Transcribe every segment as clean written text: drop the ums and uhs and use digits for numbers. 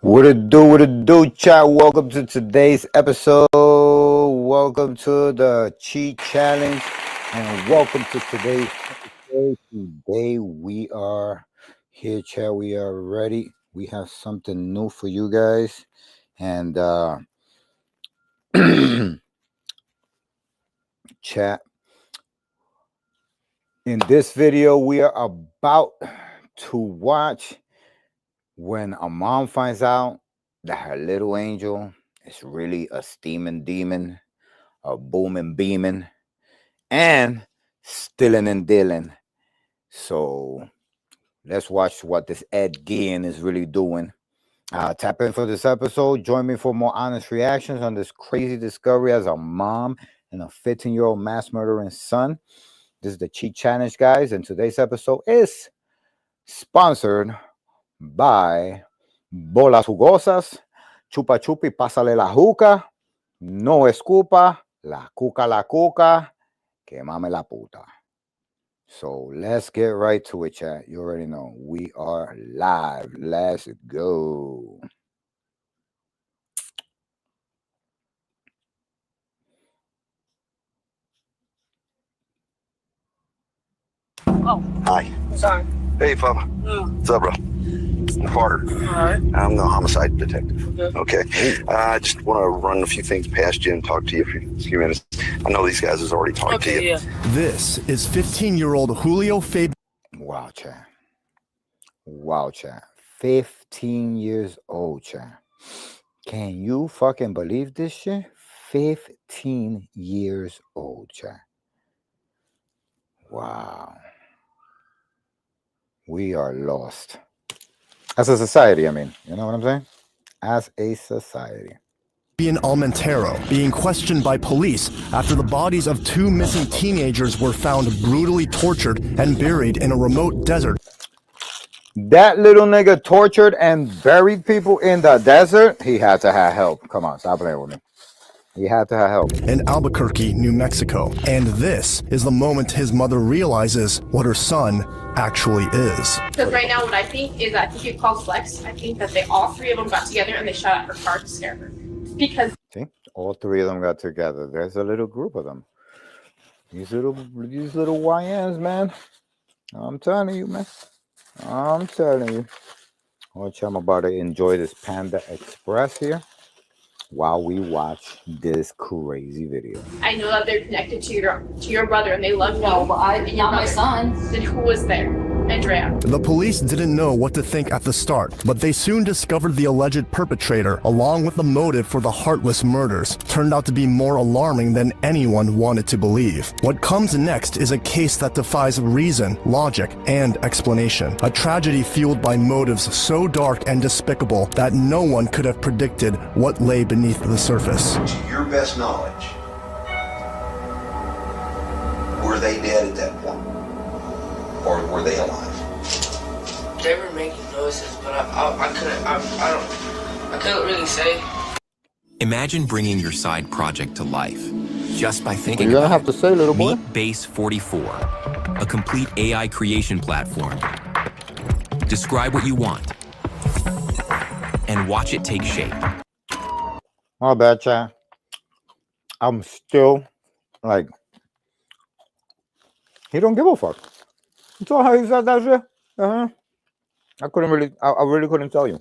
What it do, chat? Welcome to today's episode. Welcome to the Cheat Challenge, and welcome to today's episode. Today we are here, chat. We are ready. We have something new for you guys, and chat. In this video, we are about to watch when a mom finds out that her little angel is really a steaming demon, a booming beaming, and stealing and dealing. So let's watch what this Ed Gein is really doing. Tap in for this episode. Join me for more honest reactions on this crazy discovery as a mom and a 15-year-old mass murdering son. This is the Cheat Challenge, guys, and today's episode is sponsored by Bolas Jugosas, Chupa Chupi, Pásale la Juca, No Escupa, La Cuca, Que Mame la Puta. So let's get right to it, chat. You already know we are live. Let's go. Oh. Hi. Sorry. Hey, Papa. What's up, bro? I'm Carter. All right. I'm the homicide detective. Okay. I just want to run a few things past you and talk to you for a few minutes. I know these guys has already talked to you. Yeah. This is 15-year-old Julio Fabian. Wow, chat. Wow, chat. 15 years old, chat. Can you fucking believe this shit? 15 years old, chat. Wow. We are lost. As a society, I mean. You know what I'm saying? As a society. Almentero being questioned by police after the bodies of two missing teenagers were found brutally tortured and buried in a remote desert. That little nigga tortured and buried people in the desert. He had to have help. Come on, stop playing with me. He had to have help. In Albuquerque, New Mexico. And this is the moment his mother realizes what her son actually is. Because right now what I think is I think it called flex. I think that they all three of them got together and they shot at her car to scare her. Because see, all three of them got together. There's a little group of them. These little YNs, man. I'm telling you, man. I'm telling you. Watch, I'm about to enjoy this Panda Express here while we watch this crazy video. I know that they're connected to your brother and they love you. No, but not my son. Then who was there? Andrea. The police didn't know what to think at the start, but they soon discovered the alleged perpetrator, along with the motive for the heartless murders. Turned out to be more alarming than anyone wanted to believe. What comes next is a case that defies reason, logic, and explanation. A tragedy fueled by motives so dark and despicable that no one could have predicted what lay beneath the surface. To your best knowledge, were they dead at that point? Or were they alive? They were making noises, but I couldn't really say. Imagine bringing your side project to life just by thinking You're gonna about have to say, little boy. Meet Base 44, a complete AI creation platform. Describe what you want and watch it take shape. My bad, chat. I'm still like, he don't give a fuck. You saw how he said that shit? I really couldn't tell you.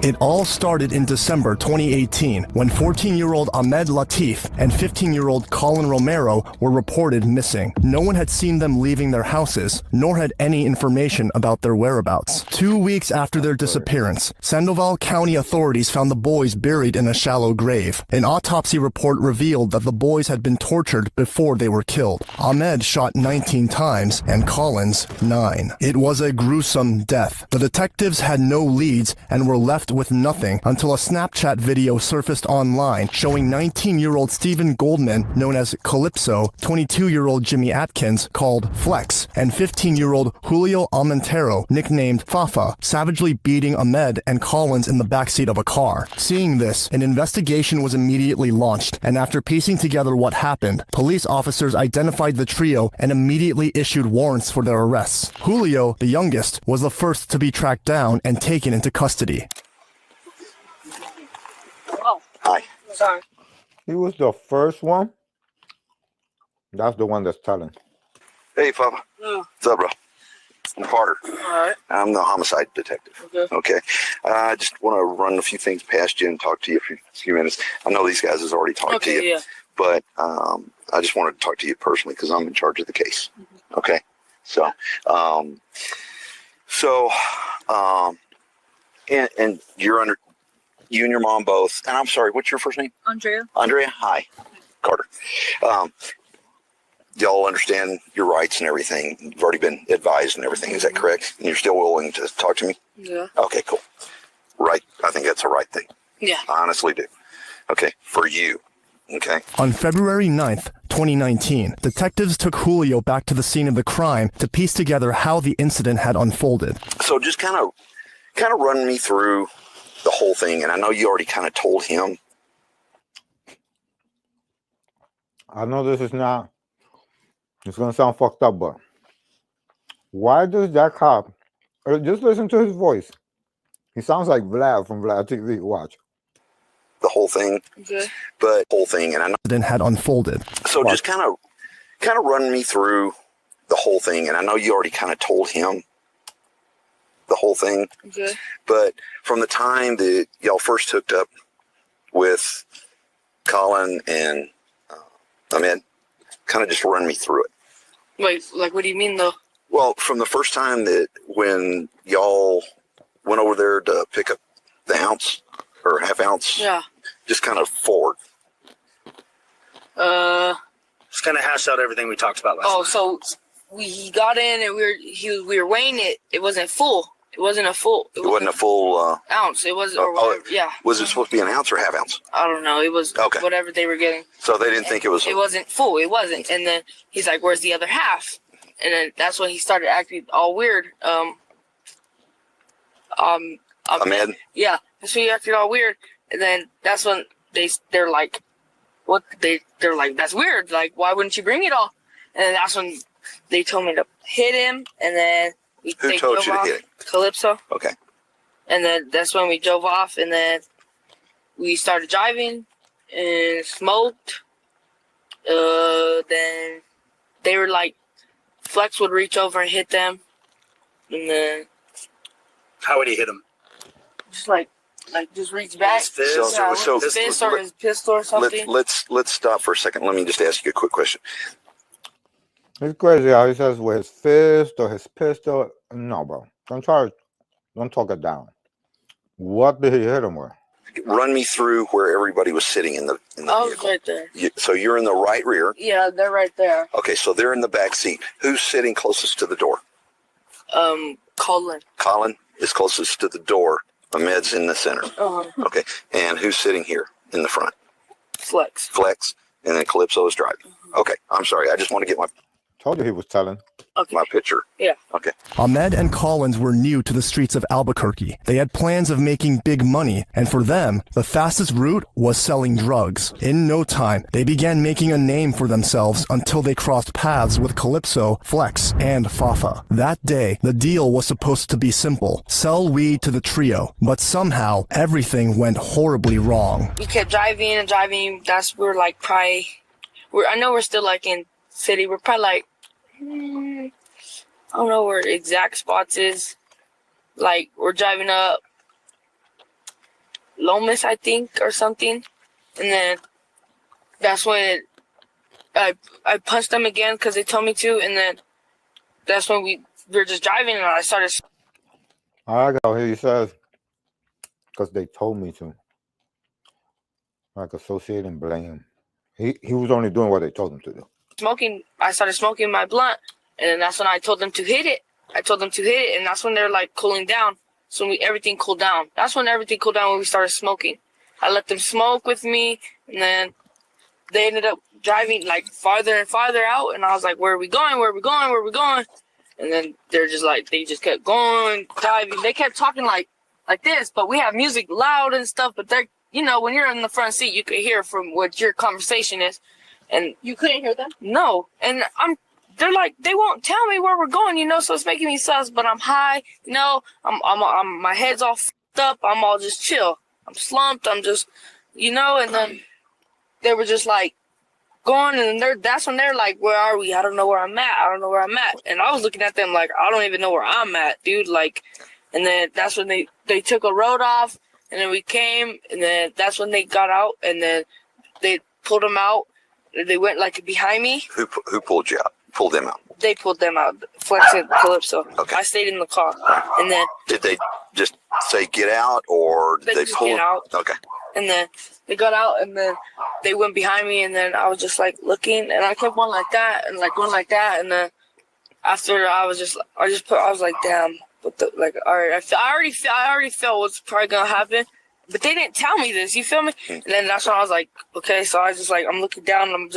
It all started in December 2018 when 14-year-old Ahmed Latif and 15-year-old Colin Romero were reported missing. No one had seen them leaving their houses, nor had any information about their whereabouts. 2 weeks after their disappearance, Sandoval County authorities found the boys buried in a shallow grave. An autopsy report revealed that the boys had been tortured before they were killed. Ahmed shot 19 times and Collins 9. It was a gruesome death. The detectives had no leads and were left with nothing until a Snapchat video surfaced online showing 19-year-old Stephen Goldman, known as Calypso, 22-year-old Jimmy Atkins, called Flex, and 15-year-old Julio Almontero, nicknamed Fafa, savagely beating Ahmed and Collins in the backseat of a car. Seeing this, an investigation was immediately launched, and after piecing together what happened, police officers identified the trio and immediately issued warrants for their arrests. Julio, the youngest, was the first to be tracked down and taken into custody. Oh, Hi. sorry. He was the first one. That's the one that's telling. Hey, Papa. Oh, What's up, bro? I'm Carter. all right. I'm the homicide detective. Okay. Okay. I just want to run a few things past you and talk to you for a few minutes. I know these guys has already talked to you, Okay, yeah. but I just wanted to talk to you personally because I'm in charge of the case. Okay. So, and you're under, you and your mom both, and I'm sorry, what's your first name? Andrea? Andrea? Hi. Carter. Y'all understand your rights and everything. You've already been advised and everything. Is that correct? And you're still willing to talk to me? Yeah. Okay, cool. Right. I think that's the right thing. Yeah. I honestly do. Okay. For you. Okay. On February 9th, 2019, detectives took Julio back to the scene of the crime to piece together how the incident had unfolded. So just kind of run me through the whole thing. And I know you already kind of told him. I know this is not, it's going to sound fucked up, but why does that cop, just listen to his voice. He sounds like Vlad from Vlad TV. Watch. The whole thing. Okay. But whole thing. And I know. Incident had unfolded. So just kind of run me through the whole thing. And I know you already kind of told him the whole thing. Okay. But from the time that y'all first hooked up with Colin and Ahmed, kind of just run me through it. Wait, like, what do you mean, though? Well, from the first time that when y'all went over there to pick up the ounce or half ounce, Yeah. just kind of forward. Just kind of hash out everything we talked about last Oh, night. so he got in and we were weighing it. It wasn't full. It wasn't a full. It wasn't a full, ounce. It was, or oh, whatever. Yeah. was it supposed to be an ounce or half ounce? I don't know. It was Okay. whatever they were getting. So they didn't think it was. It wasn't full. It wasn't. And then he's like, "Where's the other half?" And then that's when he started acting all weird. Ahmed? Yeah, that's when he acted all weird. And then that's when they're like, "What?" They're like, "That's weird. Like, why wouldn't you bring it all?" And then that's when they told me to hit him. And then Who told you to hit him? Calypso. Okay. And then that's when we drove off, and then we started driving and smoked. Then they were like, Flex would reach over and hit them, and then How would he hit him? just like just reach back. His fist? Yeah, with So- his fist or his pistol or something. Let's stop for a second. Let me just ask you a quick question. It's crazy how he says with his fist or his pistol. No, bro. Don't talk it down. What did he hit him with? Run me through where everybody was sitting in the I was vehicle. right there. So you're in the right rear. Yeah, they're right there. Okay, so they're in the back seat. Who's sitting closest to the door? Colin. Colin is closest to the door. Ahmed's in the center. Uh-huh. Okay, and who's sitting here in the front? Flex. Flex, and then Calypso is driving. Okay, I'm sorry. I just want to get Told you he was telling. Okay. my picture. Yeah. Okay. Ahmed and Collins were new to the streets of Albuquerque. They had plans of making big money, and for them, the fastest route was selling drugs. In no time, they began making a name for themselves until they crossed paths with Calypso, Flex, and Fafa. That day, the deal was supposed to be simple: sell weed to the trio. But somehow, everything went horribly wrong. We kept driving and driving. We're like probably, I know we're still like in city. We're probably like, I don't know where exact spots is. Like, we're driving up Lomas, I think, or something. And then that's when I punched them again because they told me to. And then that's when we were just driving and I started. I got here. He says, because they told me to. Like associate and blame. He was only doing what they told him to do. I started smoking my blunt, and then that's when I told them to hit it. And that's when they're like cooling down. So everything cooled down. That's when everything cooled down when we started smoking. I let them smoke with me, and then they ended up driving like farther and farther out, and I was like, where are we going? Where are we going? Where are we going? And then they're just like, they just kept going, driving. They kept talking like this, but we have music loud and stuff, but they're, you know, when you're in the front seat, you can hear from what your conversation is. And You couldn't hear them? no, and they're like, they won't tell me where we're going, you know, so it's making me sus, but I'm high, you know, I'm my head's all f***ed up, I'm all just chill. I'm slumped, I'm just, you know, and then they were just like going, and that's when they're like, where are we? I don't know where I'm at. I don't know where I'm at. And I was looking at them like, I don't even know where I'm at, dude. Like, and then that's when they took a road off, and then we came, and then that's when they got out, and then they pulled them out. They went like behind me. Who pulled you out? Pulled them out. They pulled them out, Flex and Calypso. Okay. I stayed in the car, and then Did they just say get out, or did They they just pull get out. Okay. and then they got out, and then they went behind me, and then I was just like looking, and I kept going like that, and like going like that, and then after I was like, damn, what the, like, all right, I already felt what's probably gonna happen, but they didn't tell me this, you feel me? And then that's when I was like, okay, so I just like, I'm looking down, and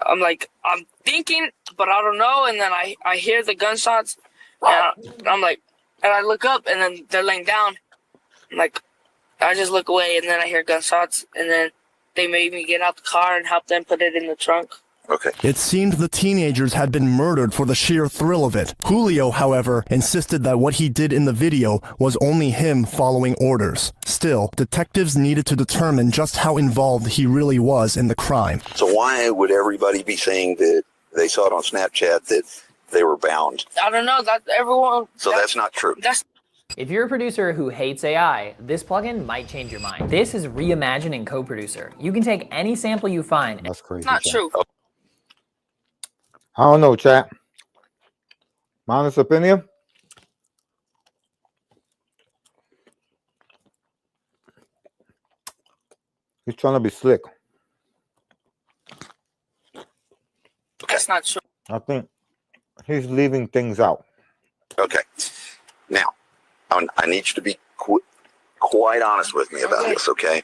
I'm like, I'm thinking, but I don't know, and then I hear the gunshots, and I'm like, and I look up, and then they're laying down, I'm like, I just look away, and then I hear gunshots, and then they made me get out the car and help them put it in the trunk. Okay. It seemed the teenagers had been murdered for the sheer thrill of it. Julio, however, insisted that what he did in the video was only him following orders. Still, detectives needed to determine just how involved he really was in the crime. So why would everybody be saying that they saw it on Snapchat that they were bound? I don't know, that everyone. So that's not true. That's If you're a producer who hates AI, this plugin might change your mind. This is Reimagining CoProducer. You can take any sample you find. That's crazy. not chat. true. I don't know, chat. My honest opinion. He's trying to be slick. That's not true. I think he's leaving things out. Okay. Now, I need you to be quite honest with me about this, okay?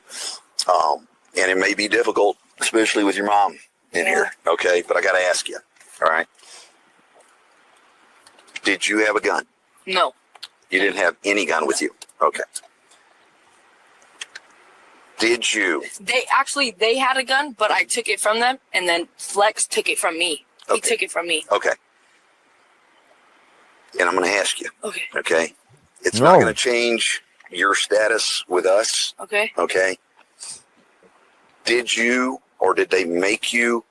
And it may be difficult, especially with your mom in here, okay? But I got to ask you, all right? Did you have a gun? No. You didn't have any gun with you? Okay. Did you? They had a gun, but I took it from them, and then Flex took it from me. He Okay. took it from me. Okay. And I'm going to ask you, Okay. okay? It's No. not going to change your status with us, Okay. okay? Did you or did they make you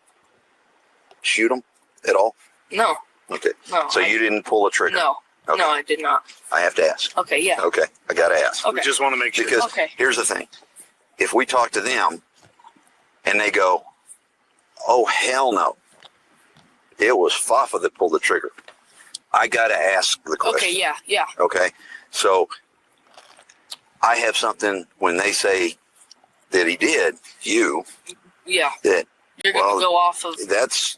shoot them at all? No. Okay. No. So you didn't pull a trigger? No. Okay. No, I did not. I have to ask. Okay. Yeah. Okay. I got to ask. Okay. We just want to make sure. Because Okay. here's the thing. If we talk to them and they go, oh, hell no, it was Fafa that pulled the trigger, I got to ask the question. Okay. Yeah. Yeah. Okay. So I have something when they say that he did, Yeah. that You're gonna Well, go off of. that's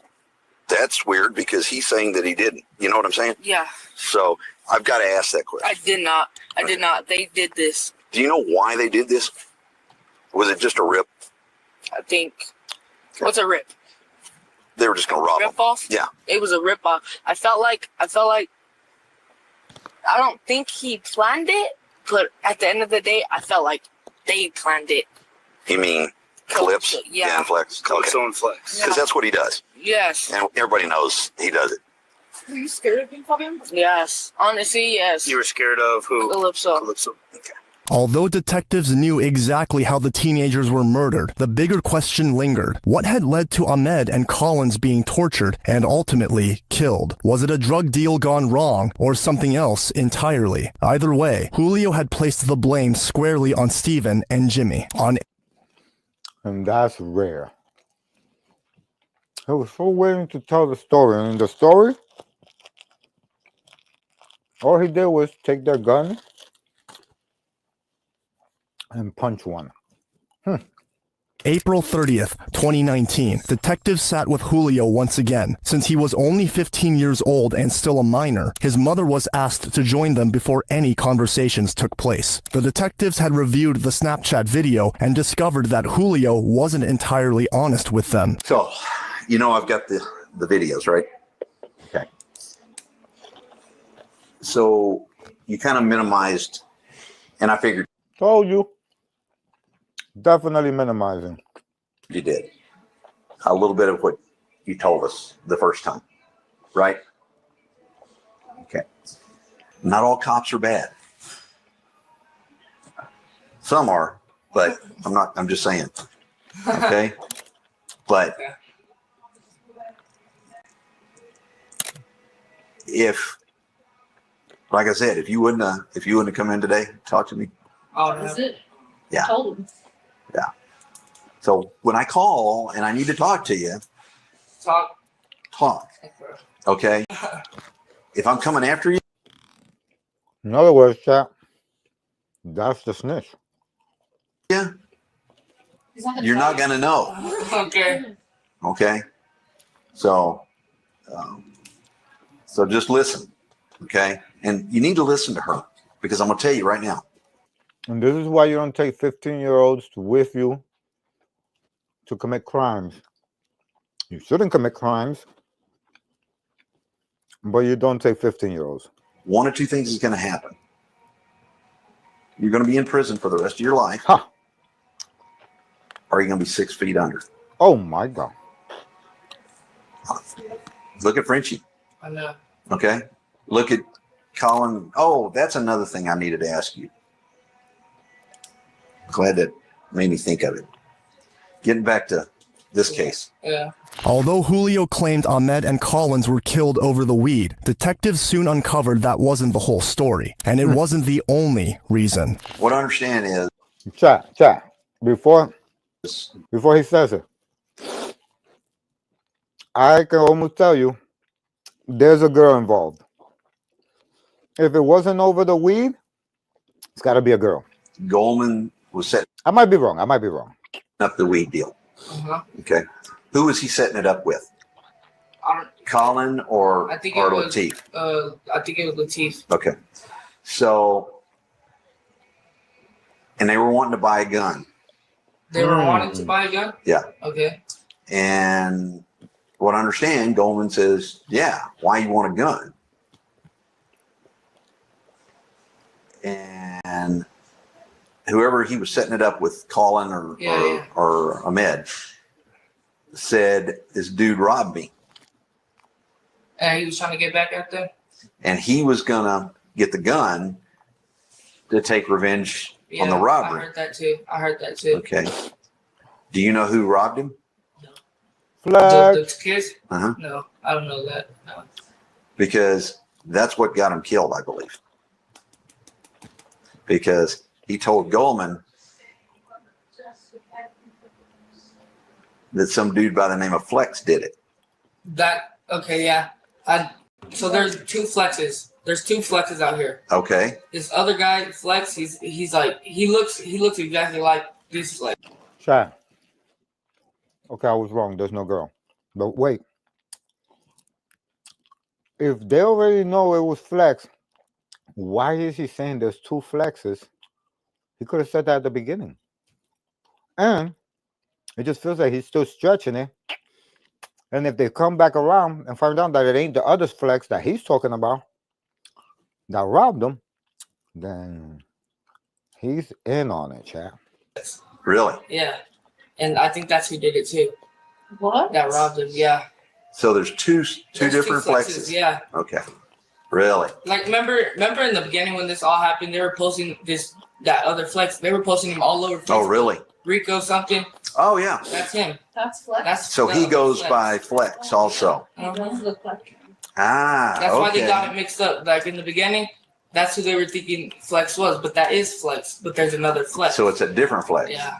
weird because he's saying that he didn't. You know what I'm saying? Yeah. So I've got to ask that question. I did not. I did not. They did this. Do you know why they did this? Was it just a rip? I think. What's a rip? They were just going to rob him. Rip off? Yeah. It was a rip off. I felt like. I don't think he planned it, but at the end of the day, I felt like they planned it. You mean Calypso? Yeah. And Flex? Okay. Calypso and Flex. Because that's what he does. Yes. And everybody knows he does it. Were you scared of being called him? Yes. Honestly, yes. You were scared of who? Calypso. Calypso. Okay. Although detectives knew exactly how the teenagers were murdered, the bigger question lingered. What had led to Ahmed and Collins being tortured and ultimately killed? Was it a drug deal gone wrong or something else entirely? Either way, Julio had placed the blame squarely on Steven and Jimmy. And that's rare. I was so waiting to tell the story. And in the story, all he did was take their gun and punch one. April 30th, 2019, detectives sat with Julio once again. Since he was only 15 years old and still a minor, his mother was asked to join them before any conversations took place. The detectives had reviewed the Snapchat video and discovered that Julio wasn't entirely honest with them. So, you know, I've got the videos, right? Okay. So you kind of minimized, and I figured Told you. Definitely minimizing. you did a little bit of what you told us the first time, right? Okay. Not all cops are bad. Some are, but I'm just saying. Okay. But if, like I said, if you wouldn't have come in today, talk to me. Oh, that's it. Yeah. Told him. So when I call and I need to talk to you, talk. Okay. If I'm coming after you, In other words, chat, that's the snitch. yeah, He's not gonna you're tell not gonna know. Okay. Okay. So, so just listen. Okay. And you need to listen to her because I'm gonna tell you right now. And this is why you don't take 15-year-olds with you to commit crimes. You shouldn't commit crimes, but you don't take 15-year-olds. One or two things is gonna happen. You're gonna be in prison for the rest of your life, Ha! or you're gonna be 6 feet under. Oh my God. Look at Frenchie. I know. Okay. Look at Colin. Oh, that's another thing I needed to ask you. Glad that made me think of it. Getting back to this case. Yeah. Although Julio claimed Ahmed and Collins were killed over the weed, detectives soon uncovered that wasn't the whole story, and it wasn't the only reason. What I understand is Chat, before he says it, I can almost tell you there's a girl involved. If it wasn't over the weed, it's got to be a girl. Goldman was setting I might be wrong. up the weed deal. Uh-huh. Okay. Who was he setting it up with? I Colin or I think or it was Latif? I think it was Latif. Okay. So, and they were wanting to buy a gun. They were wanting to buy a gun? Yeah. Okay. And what I understand, Goldman says, yeah, why you want a gun? And whoever he was setting it up with, Colin or Ahmed, said, this dude robbed me. And he was trying to get back at them? And he was going to get the gun to take revenge on the robbery. I heard that too. Okay. Do you know who robbed him? Flag. The kids? Uh-huh. No, I don't know that. No. Because that's what got him killed, I believe. Because he told Goldman that some dude by the name of Flex did it. Okay, yeah. So there's two flexes. There's two flexes out here. Okay. This other guy, Flex, he's like he looks exactly like this Flex. Chat. Okay, I was wrong. There's no girl. But wait. If they already know it was Flex, why is he saying there's two Flexes? He could have said that at the beginning. And it just feels like he's still stretching it. And if they come back around and find out that it ain't the other Flex that he's talking about that robbed him, then he's in on it, chat. Really? Yeah, and I think that's who did it too. What? That robbed him. Yeah. So there's two There's different two Flexes. Yeah. Okay. Really? Like remember in the beginning when this all happened, they were posting that other Flex. They were posting him all over Facebook. Oh, really? Rico something. Oh, yeah. That's him. That's Flex. That's So the he other goes Flex. by Flex also. It does look like him. Ah, That's why they okay. got it mixed up. Like in the beginning, that's who they were thinking Flex was, but that is Flex. But there's another Flex. So it's a different Flex. Yeah.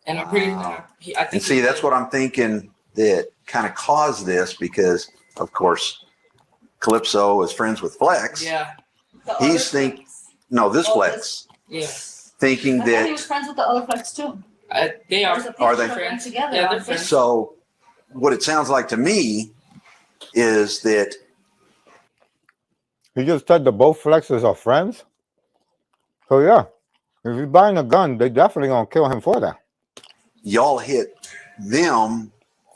And I'm pretty. Wow. I think. And see, that's what I'm thinking that kind of caused this because, of course, Calypso is friends with Flex. Yeah. The He's other think no, this Oh, Flex Yeah. thinking I thought he was that friends with the other Flex too. They are. There's a Are picture they? of them together. Yeah, they're on friends. Facebook. So what it sounds like to me is that He just said the both flexes are friends. So yeah, if he's buying a gun, they definitely gonna kill him for that. y'all hit them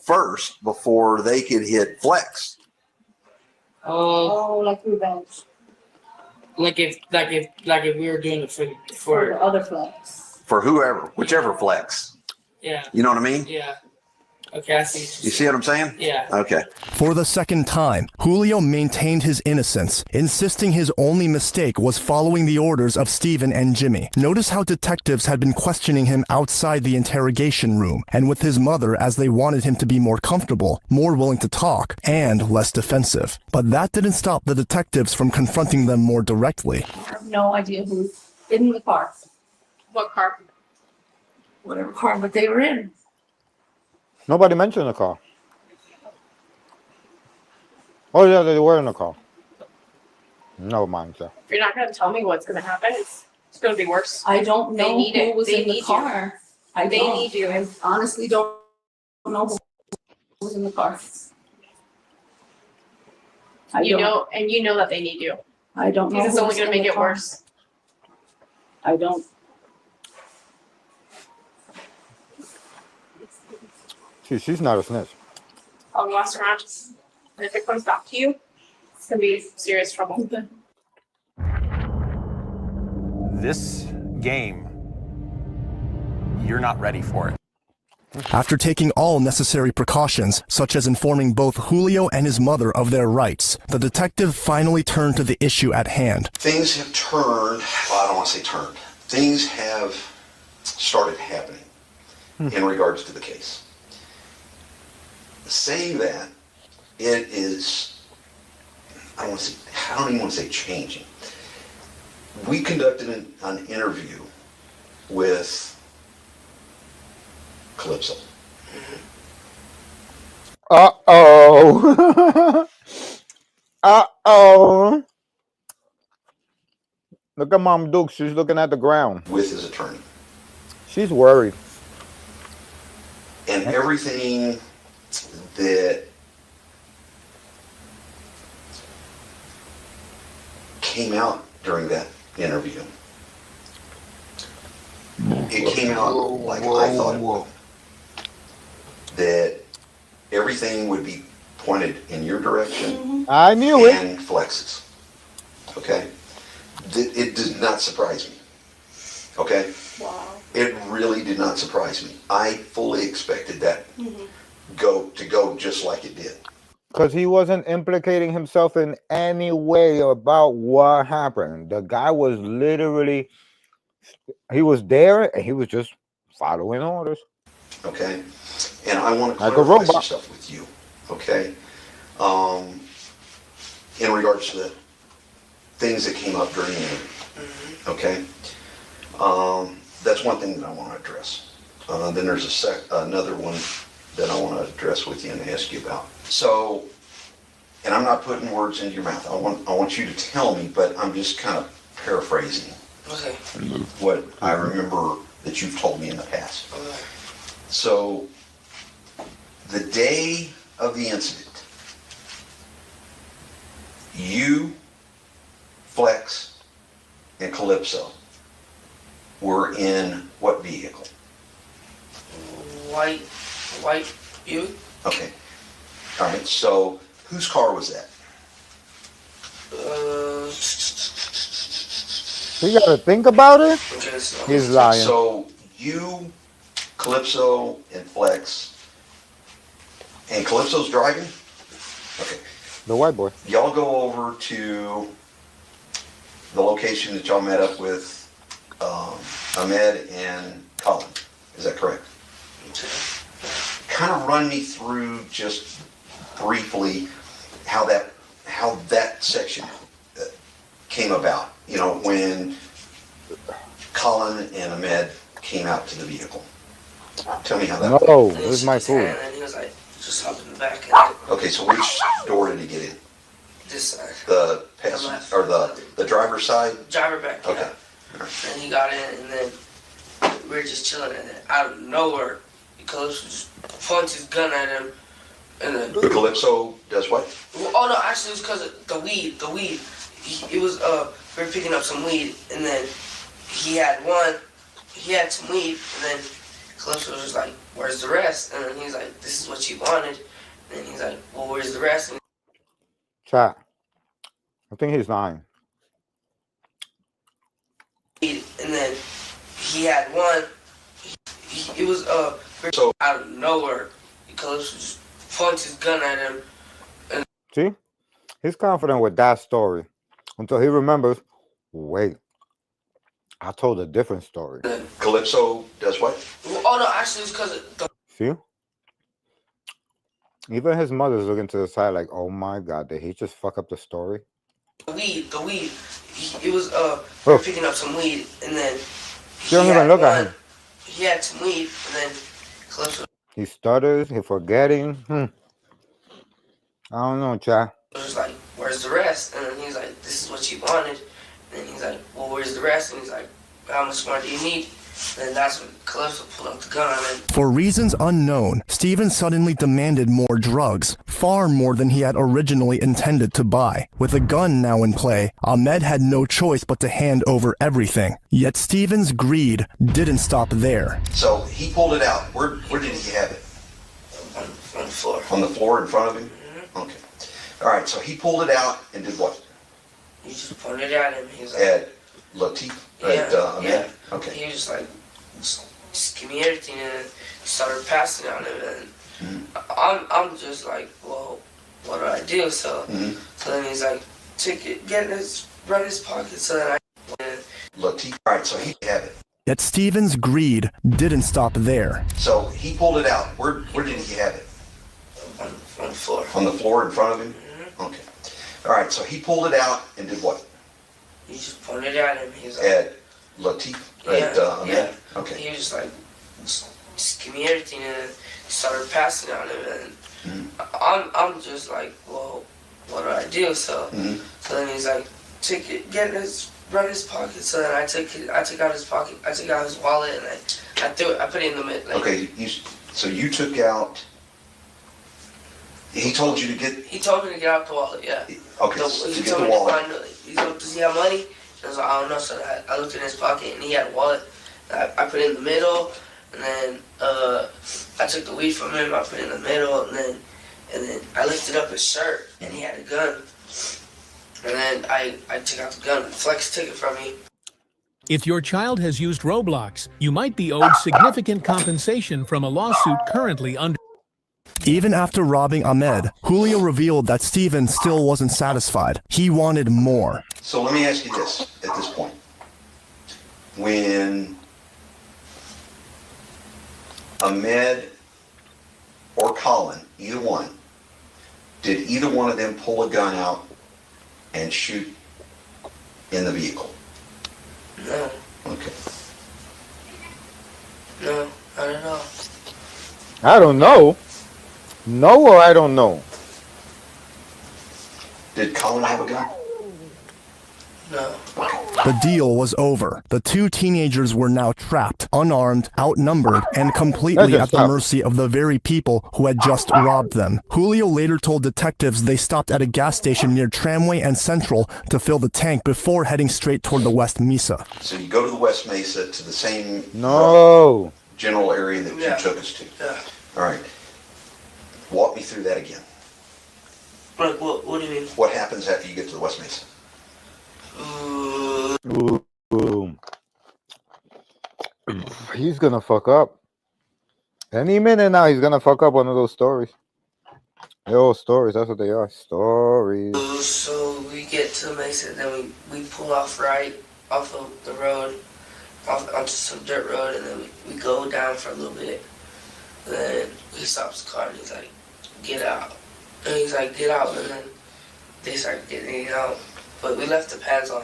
first before they could hit Flex. Oh, like revenge Like if we were doing it for the other flags. For whoever, whichever Flex. yeah. You know what I mean? Yeah. Okay, I see. You see what I'm saying? Yeah. Okay. For the second time, Julio maintained his innocence, insisting his only mistake was following the orders of Steven and Jimmy. Notice how detectives had been questioning him outside the interrogation room, and with his mother as they wanted him to be more comfortable, more willing to talk, and less defensive. But that didn't stop the detectives from confronting them more directly. I have no idea who's in the car. What car? Whatever car, but they were in. Nobody mentioned the car. Oh yeah, they were in the car. No mind, sir. If you're not going to tell me what's going to happen, it's going to be worse. I don't They know need who it. was They in the need you. car. I They don't. need you. I honestly don't know who was in the car. You know that they need you. I don't know. Because it's who only was going to in make the it car. worse. I don't. She's not a snitch. I'll mess around. And if it comes back to you, it's going to be serious trouble. This game, you're not ready for it. After taking all necessary precautions, such as informing both Julio and his mother of their rights, the detective finally turned to the issue at hand. Things have turned, well, I don't want to say turned. Things have started happening in regards to the case. Saying that, it is, I don't even want to say changing. We conducted an interview with Calypso. Uh-oh. Uh-oh. Look at Mom Duke. She's looking at the ground. With his attorney. She's worried. And everything that came out during that interview, it came out like I thought it would. That everything would be pointed in your direction. I knew it. And Flex's. Okay? It did not surprise me. Okay? Wow. It really did not surprise me. I fully expected that to go just like it did. Because he wasn't implicating himself in any way about what happened. The guy was literally, he was there and he was just following orders. Okay? And I want to Like a clarify some robot. stuff with you. Okay? In regards to the things that came up during the interview. Okay? That's one thing that I want to address. Then there's another one that I want to address with you and ask you about. So, and I'm not putting words into your mouth. I want you to tell me, but I'm just kind of paraphrasing what I remember that you've told me in the past. So, the day of the incident, you, Flex, and Calypso were in what vehicle? White Buick. Okay. All right. So whose car was that? He got to think about it. He's lying. So you, Calypso, and Flex, and Calypso's driving? Okay. The white boy. Y'all go over to the location that y'all met up with Ahmed and Colin. Is that correct? Kind of run me through just briefly how that section came about. You know, when Colin and Ahmed came out to the vehicle. Tell me how that went. No, this is my food. And he was like, just hop in the back. And Okay, so which door did he get in? this side. The passenger or the driver's side? Driver back. Okay. And he got in, and then we were just chilling, and then out of nowhere, Calypso just points his gun at him, and then. Calypso does what? Oh no, actually it was because of the weed. It was we were picking up some weed, and then he had some weed, and then Calypso was just like, "Where's the rest?" And then he's like, "This is what you wanted." And then he's like, "Well, where's the rest?" And Chat. I think he's lying. and then he had one. It was so out of nowhere. Calypso just points his gun at him. And See? He's confident with that story until he remembers, wait, I told a different story. Calypso does what? Oh no, actually it's because of the See? Even his mother's looking to the side like, oh my God, did he just fuck up the story? weed. It was we were picking up some weed, and then You don't even look at him. He had some weed, and then Calypso He stutters, he forgetting. I don't know, chat. was like, "Where's the rest?" And then he's like, "This is what you wanted." And then he's like, "Well, where's the rest?" And he's like, "How much more do you need?" And then that's when Calypso pulled out the gun. And For reasons unknown, Steven suddenly demanded more drugs, far more than he had originally intended to buy. With a gun now in play, Ahmed had no choice but to hand over everything. Yet Steven's greed didn't stop there. So he pulled it out. Where did he have it? on the floor. On the floor in front of him? Okay. All right, so he pulled it out and did what? He just pointed at him. He was like, At Latif? At Ahmed? yeah. Okay. He was just like, just give me everything, and started passing on him. And I'm just like, well, what do I do? So then he's like, take it, get this, run his pocket. So then Latif. All right, so he had it. Yet Steven's greed didn't stop there. So he pulled it out. Where did he have it? On the floor. On the floor in front of him? Okay. All right, so he pulled it out and did what? He just pointed at him. He was like, At Latif? At Ahmed? Okay. He was just like, just give me everything, and started passing on him. And I'm just like, well, what do I do? So then he's like, take it, get this, run his pocket. So then I took out his pocket, I took out his wallet, and I threw it, I put it in the mid. Like, Okay, so you took out, he told you to get, he told me to get out the wallet, yeah. okay, He to get told the me to wallet. find, he told, does he have money? And I was like, I don't know. So I looked in his pocket, and he had a wallet. I put it in the middle, and then I took the weed from him, I put it in the middle, and then I lifted up his shirt, and he had a gun. And then I took out the gun, and Flex took it from me. If your child has used Roblox, you might be owed significant compensation from a lawsuit currently under. Even after robbing Ahmed, Julio revealed that Steven still wasn't satisfied. He wanted more. So let me ask you this at this point. When Ahmed or Colin, either one, did either one of them pull a gun out and shoot in the vehicle? No. Okay. No, I don't know. I don't know. No or I don't know? Did Colin have a gun? No. The deal was over. The two teenagers were now trapped, unarmed, outnumbered, and completely at the mercy of the very people who had just robbed them. Julio later told detectives they stopped at a gas station near Tramway and Central to fill the tank before heading straight toward the West Mesa. So you go to the West Mesa, to the same general area that you took us to. Yeah. All right. Walk me through that again. Like, what do you mean? What happens after you get to the West Mesa? Ooh. He's gonna fuck up. Any minute now, he's gonna fuck up one of those stories. They're all stories, that's what they are. Stories. So we get to the Mesa, then we pull off right off of the road, onto some dirt road, and then we go down for a little bit. And then he stops the car and he's like, get out. And he's like, get out, and then they start getting out. But we left the pads on.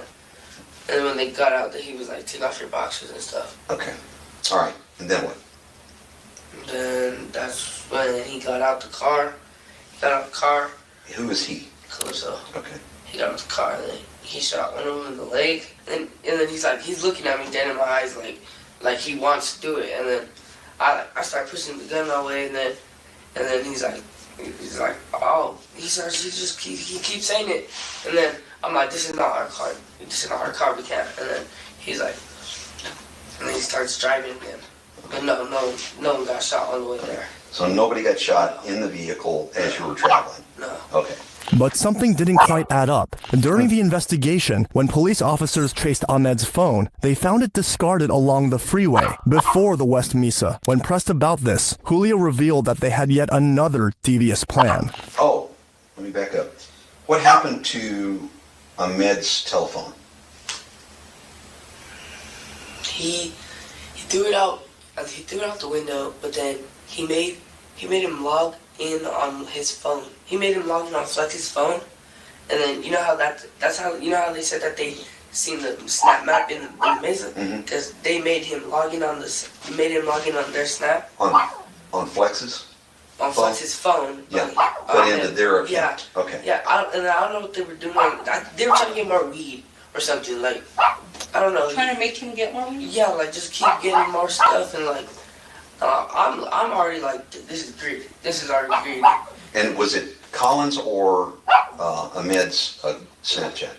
And when they got out, he was like, take off your boxers and stuff. Okay. All right. And then what? Then that's when he got out the car. He got out the car. Who is he? Calypso. Okay. He got out the car, and then he shot one of them in the leg. And then he's like, he's looking at me dead in my eyes, like like he wants to do it, and then I start pushing the gun my way, and then he's like, oh, he keeps saying it, and then I'm like, this is not our car, we can't, and then he's like, and then he starts driving again, but no one got shot on the way there. So nobody got shot in the vehicle as you were traveling? No. Okay. But something didn't quite add up. During the investigation, when police officers traced Ahmed's phone, they found it discarded along the freeway before the West Mesa. When pressed about this, Julio revealed that they had yet another devious plan. Oh, let me back up. What happened to Ahmed's telephone? He threw it out. He threw it out the window, but then he made him log in on his phone. He made him log in on Flex's phone, and then you know how that's how you know how they said that they seen the snap map in the Mesa, because they made him log in on their snap on Flex's. On Flex's phone. Yeah, but into their account. Yeah. Okay. Yeah, I don't know what they were doing. They were trying to get more weed or something. Like, I don't know. Trying to make him get more weed? Yeah, like just keep getting more stuff, and like I'm already like, this is greedy. This is already greedy. And was it Collins or Ahmed's Snapchat?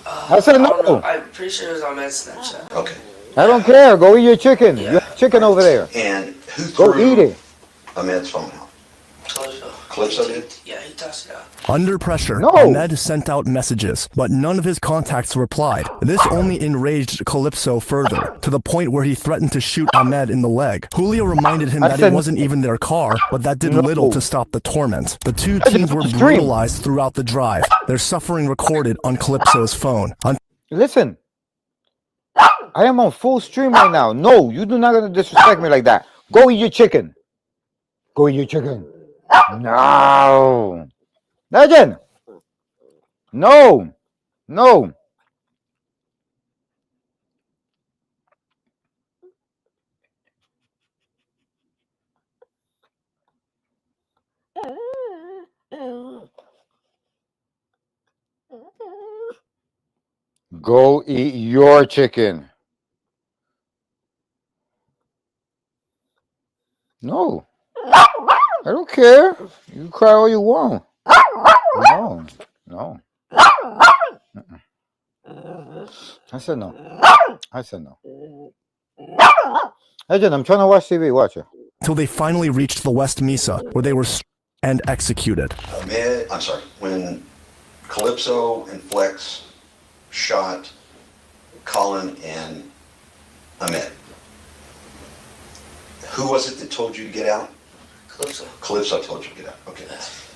I said no. I'm pretty sure it was on Ahmed's Snapchat. Okay. I don't care. Go eat your chicken. You have chicken over there. And who Go threw eat it. Ahmed's phone out? Calypso. Calypso did? Yeah, he tossed it out. Under pressure, No. Ahmed sent out messages, but none of his contacts replied. This only enraged Calypso further, to the point where he threatened to shoot Ahmed in the leg. Julio reminded him I that said it wasn't even their car, but that did No. little to stop the torment. The two I teens just were stream. brutalized throughout the drive, their suffering recorded on Calypso's phone. Listen, I am on full stream right now. No, you do not gonna disrespect me like that. Go eat your chicken. Go eat your chicken. No. Legend. No. No. Go eat your chicken. No. I don't care. You cry all you want. No. No. Mm-mm. I said no. I said no. Legend, I'm trying to watch TV. Watch it. Till they finally reached the West Mesa, where they were and executed. When Calypso and Flex shot Colin and Ahmed, who was it that told you to get out? Calypso. Calypso told you to get out. Okay.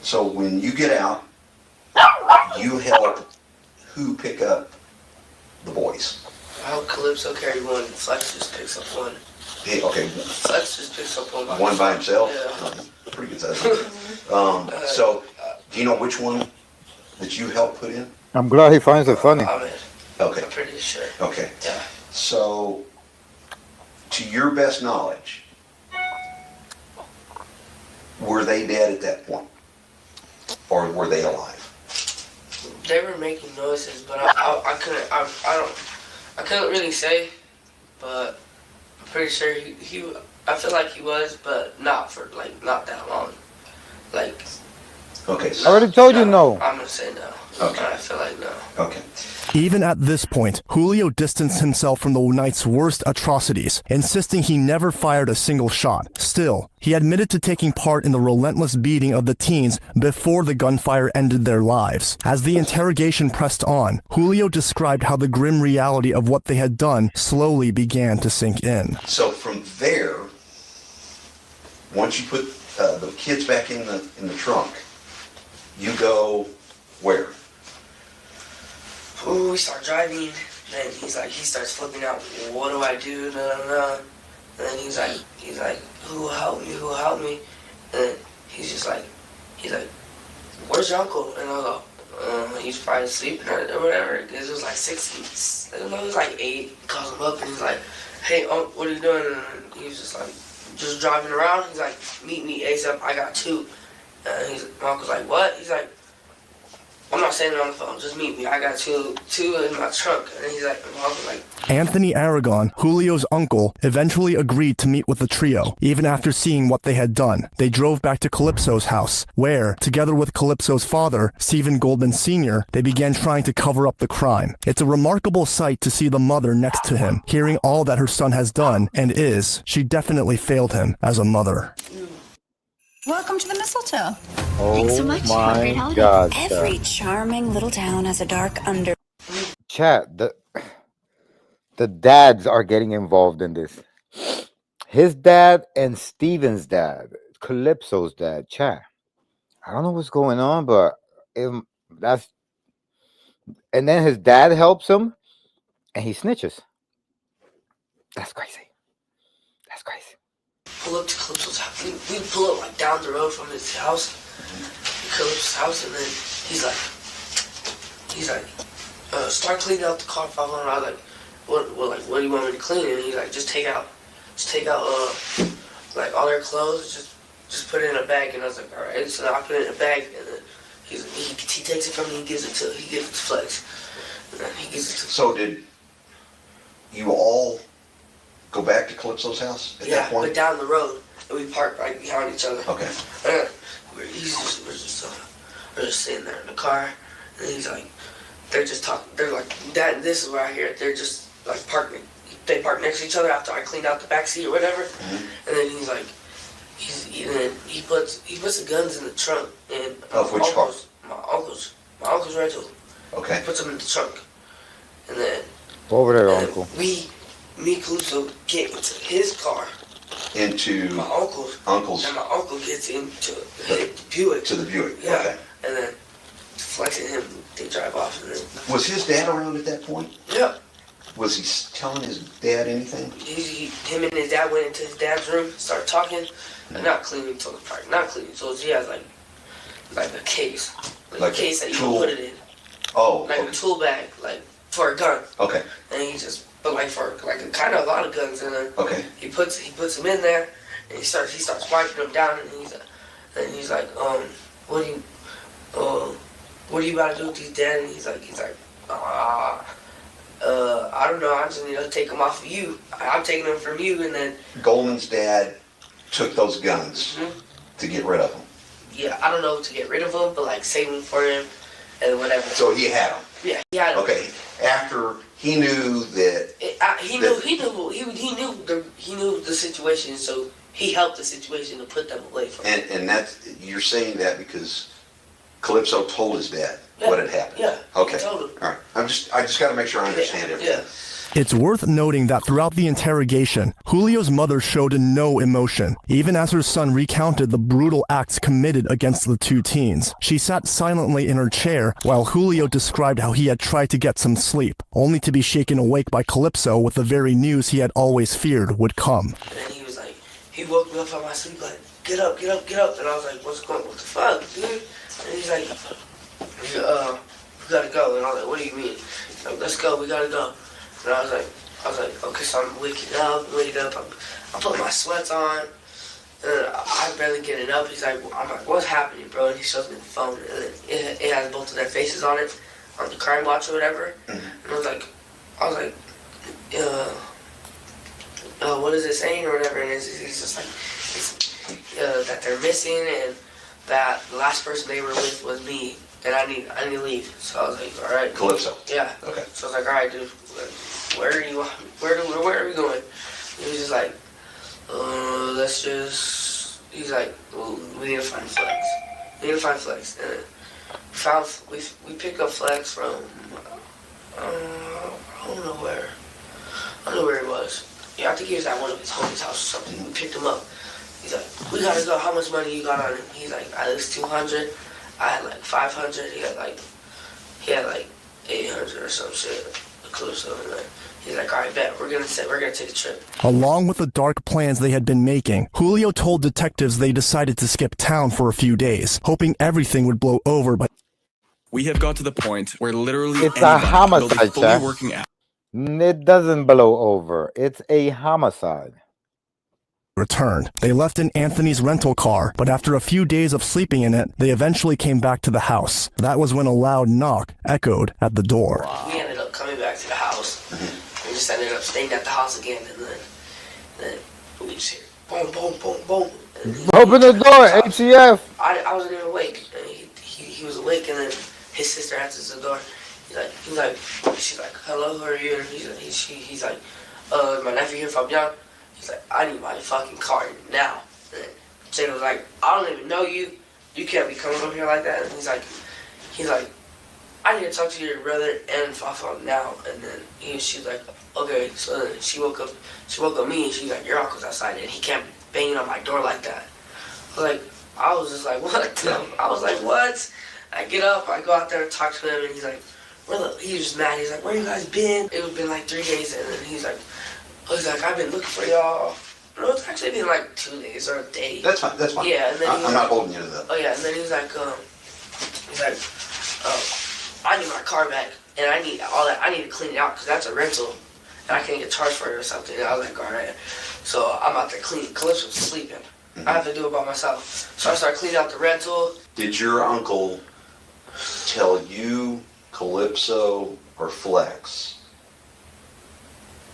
So when you get out, you help who pick up the boys? I hope Calypso carried one. Flex just picks up one. Hey, okay. Flex just picks up one. One by himself? Yeah. Pretty good size. So, do you know which one that you helped put in? I'm glad he finds it funny. Ahmed. Okay. I'm pretty sure. Okay. Yeah. So, to your best knowledge, were they dead at that point? Or were they alive? They were making noises, but I couldn't really say, but I'm pretty sure he I feel like he was, but not for not that long. Like, okay. I already told you no. I'm gonna say no. Okay. I feel like no. Okay. Even at this point, Julio distanced himself from the night's worst atrocities, insisting he never fired a single shot. Still, he admitted to taking part in the relentless beating of the teens before the gunfire ended their lives. As the interrogation pressed on, Julio described how the grim reality of what they had done slowly began to sink in. So from there, once you put the kids back in the trunk, you go where? Ooh, we start driving, then he starts flipping out. What do I do? No, no, no. And then he's like, who help me? Who help me? And then he's like, where's your uncle? And I go, he's probably sleeping or whatever. It was like 6, it was like 8. He calls him up and he's like, hey, what are you doing? And he was just like, just driving around. He's like, meet me ASAP. I got 2. And my uncle's like, what? He's like, I'm not saying it on the phone. Just meet me. I got two in my trunk. And then he's like, my uncle like, Anthony Aragon, Julio's uncle, eventually agreed to meet with the trio, even after seeing what they had done. They drove back to Calypso's house, where, together with Calypso's father, Stephen Goldman Sr., they began trying to cover up the crime. It's a remarkable sight to see the mother next to him, hearing all that her son has done and is. She definitely failed him as a mother. Welcome to the mistletoe. Oh Thanks so much. Have a great my holiday. God, Every chat. charming little town has a dark under. Chat, the dads are getting involved in this. His dad and Steven's dad, Calypso's dad. Chat. I don't know what's going on, but that's. And then his dad helps him, and he snitches. That's crazy. That's crazy. pull up to Calypso's house. We pull up like down the road from his house, Calypso's house, and then he's like, start cleaning out the car, Papa. And I was like, what do you want me to clean? And he's like, just take out, like all their clothes, just put it in a bag. And I was like, all right. So I put it in a bag, and then he takes it from me, he gives it to Flex. And then he gives it to. So did you all go back to Calypso's house at that point? But down the road, and we parked right behind each other. Okay. We're just sitting there in the car, and he's like, they're just talking. They're like, Dad, this is where I hear it. They're just like parking. They park next to each other after I cleaned out the back seat or whatever. Mm-hmm. And then he's like, he puts the guns in the trunk. And of which car? My uncle's rental. Okay. He puts them in the trunk, and then over there, Uncle. Me and Calypso get into his car. Into my uncle's. And my uncle gets into the Buick. To the Buick. Yeah. Okay. And then Flex and him, they drive off. And then was his dad around at that point? Yeah. Was he telling his dad anything? Him and his dad went into his dad's room, started talking, and not cleaning tools. Not cleaning tools. He has like a case, like a case that you can put it in. Oh. Like a tool bag, like for a gun. Okay. And he just, but like for like kind of a lot of guns in there. Okay. He puts them in there, and he starts wiping them down, and he's like, what are you about to do with these, Dad? And he's like, I don't know. I just need to take them off of you. I'm taking them from you, and then Goldman's dad took those guns to get rid of them. Yeah, I don't know to get rid of them, but like save them for him and whatever. So he had them. Yeah, he had them. Okay. After he knew that. He knew the situation, so he helped the situation to put them away from him. And you're saying that because Calypso told his dad what had happened. Yeah. Okay. He told him. All right. I just got to make sure I understand everything. Yeah. It's worth noting that throughout the interrogation, Julio's mother showed no emotion, even as her son recounted the brutal acts committed against the two teens. She sat silently in her chair while Julio described how he had tried to get some sleep, only to be shaken awake by Calypso with the very news he had always feared would come. And he was like, he woke me up from my sleep like, get up. And I was like, what the fuck, dude? And he's like, we gotta go. And I was like, what do you mean? He's like, let's go, we gotta go. And I was like, okay, so I'm waking up. I put my sweats on, and I'm barely getting up. I'm like, what's happening, bro? And he shows me the phone, and it has both of their faces on it, on the crime watch or whatever. And I was like, what is it saying or whatever? And he's just like, that they're missing, and that the last person they were with was me, and I need to leave. So I was like, all right. Calypso. Yeah. Okay. So I was like, all right, dude. Where are we going? He was just like, he's like, well, we need to find Flex. And we picked up Flex from, I don't know where he was. Yeah, I think he was at one of his homies' house or something. We picked him up. He's like, we gotta go. How much money you got on him? He's like, at least 200. I had like 500. He had like 800 or some shit. Calypso, and he's like, all right, bet, we're gonna take a trip. Along with the dark plans they had been making, Julio told detectives they decided to skip town for a few days, hoping everything would blow over. But we have got to the point where literally it's a homicide, fully working out. It doesn't blow over. It's a homicide. returned. They left in Anthony's rental car, but after a few days of sleeping in it, they eventually came back to the house. That was when a loud knock echoed at the door. We ended up coming back to the house. We just ended up staying at the house again, and then we just hear boom, boom, boom, boom. Open the door, HCF. I wasn't even awake. And he was awake, and then his sister answers the door. She's like, hello, who are you? And he's like, my nephew here from Young. He's like, I need my fucking car now. And Jada was like, I don't even know you. You can't be coming over here like that. And he's like, I need to talk to your brother and Fafa now. And then she's like, okay. So then she woke up me, and she's like, your uncle's outside, and he can't be banging on my door like that. I was just like, what? I was like, what? I get up, I go out there and talk to him, and he's like, he was just mad. He's like, where you guys been? It was been like 3 days, and then he's like, I've been looking for y'all. No, it's actually been like 2 days or a day. That's fine. That's fine. Yeah, and then I'm not holding you to that. Oh yeah, and then he's like, I need my car back, and I need all that. I need to clean it out because that's a rental, and I can't get charged for it or something. And I was like, all right. So I'm out there cleaning. Calypso's sleeping. I have to do it by myself. So I started cleaning out the rental. Did your uncle tell you, Calypso, or Flex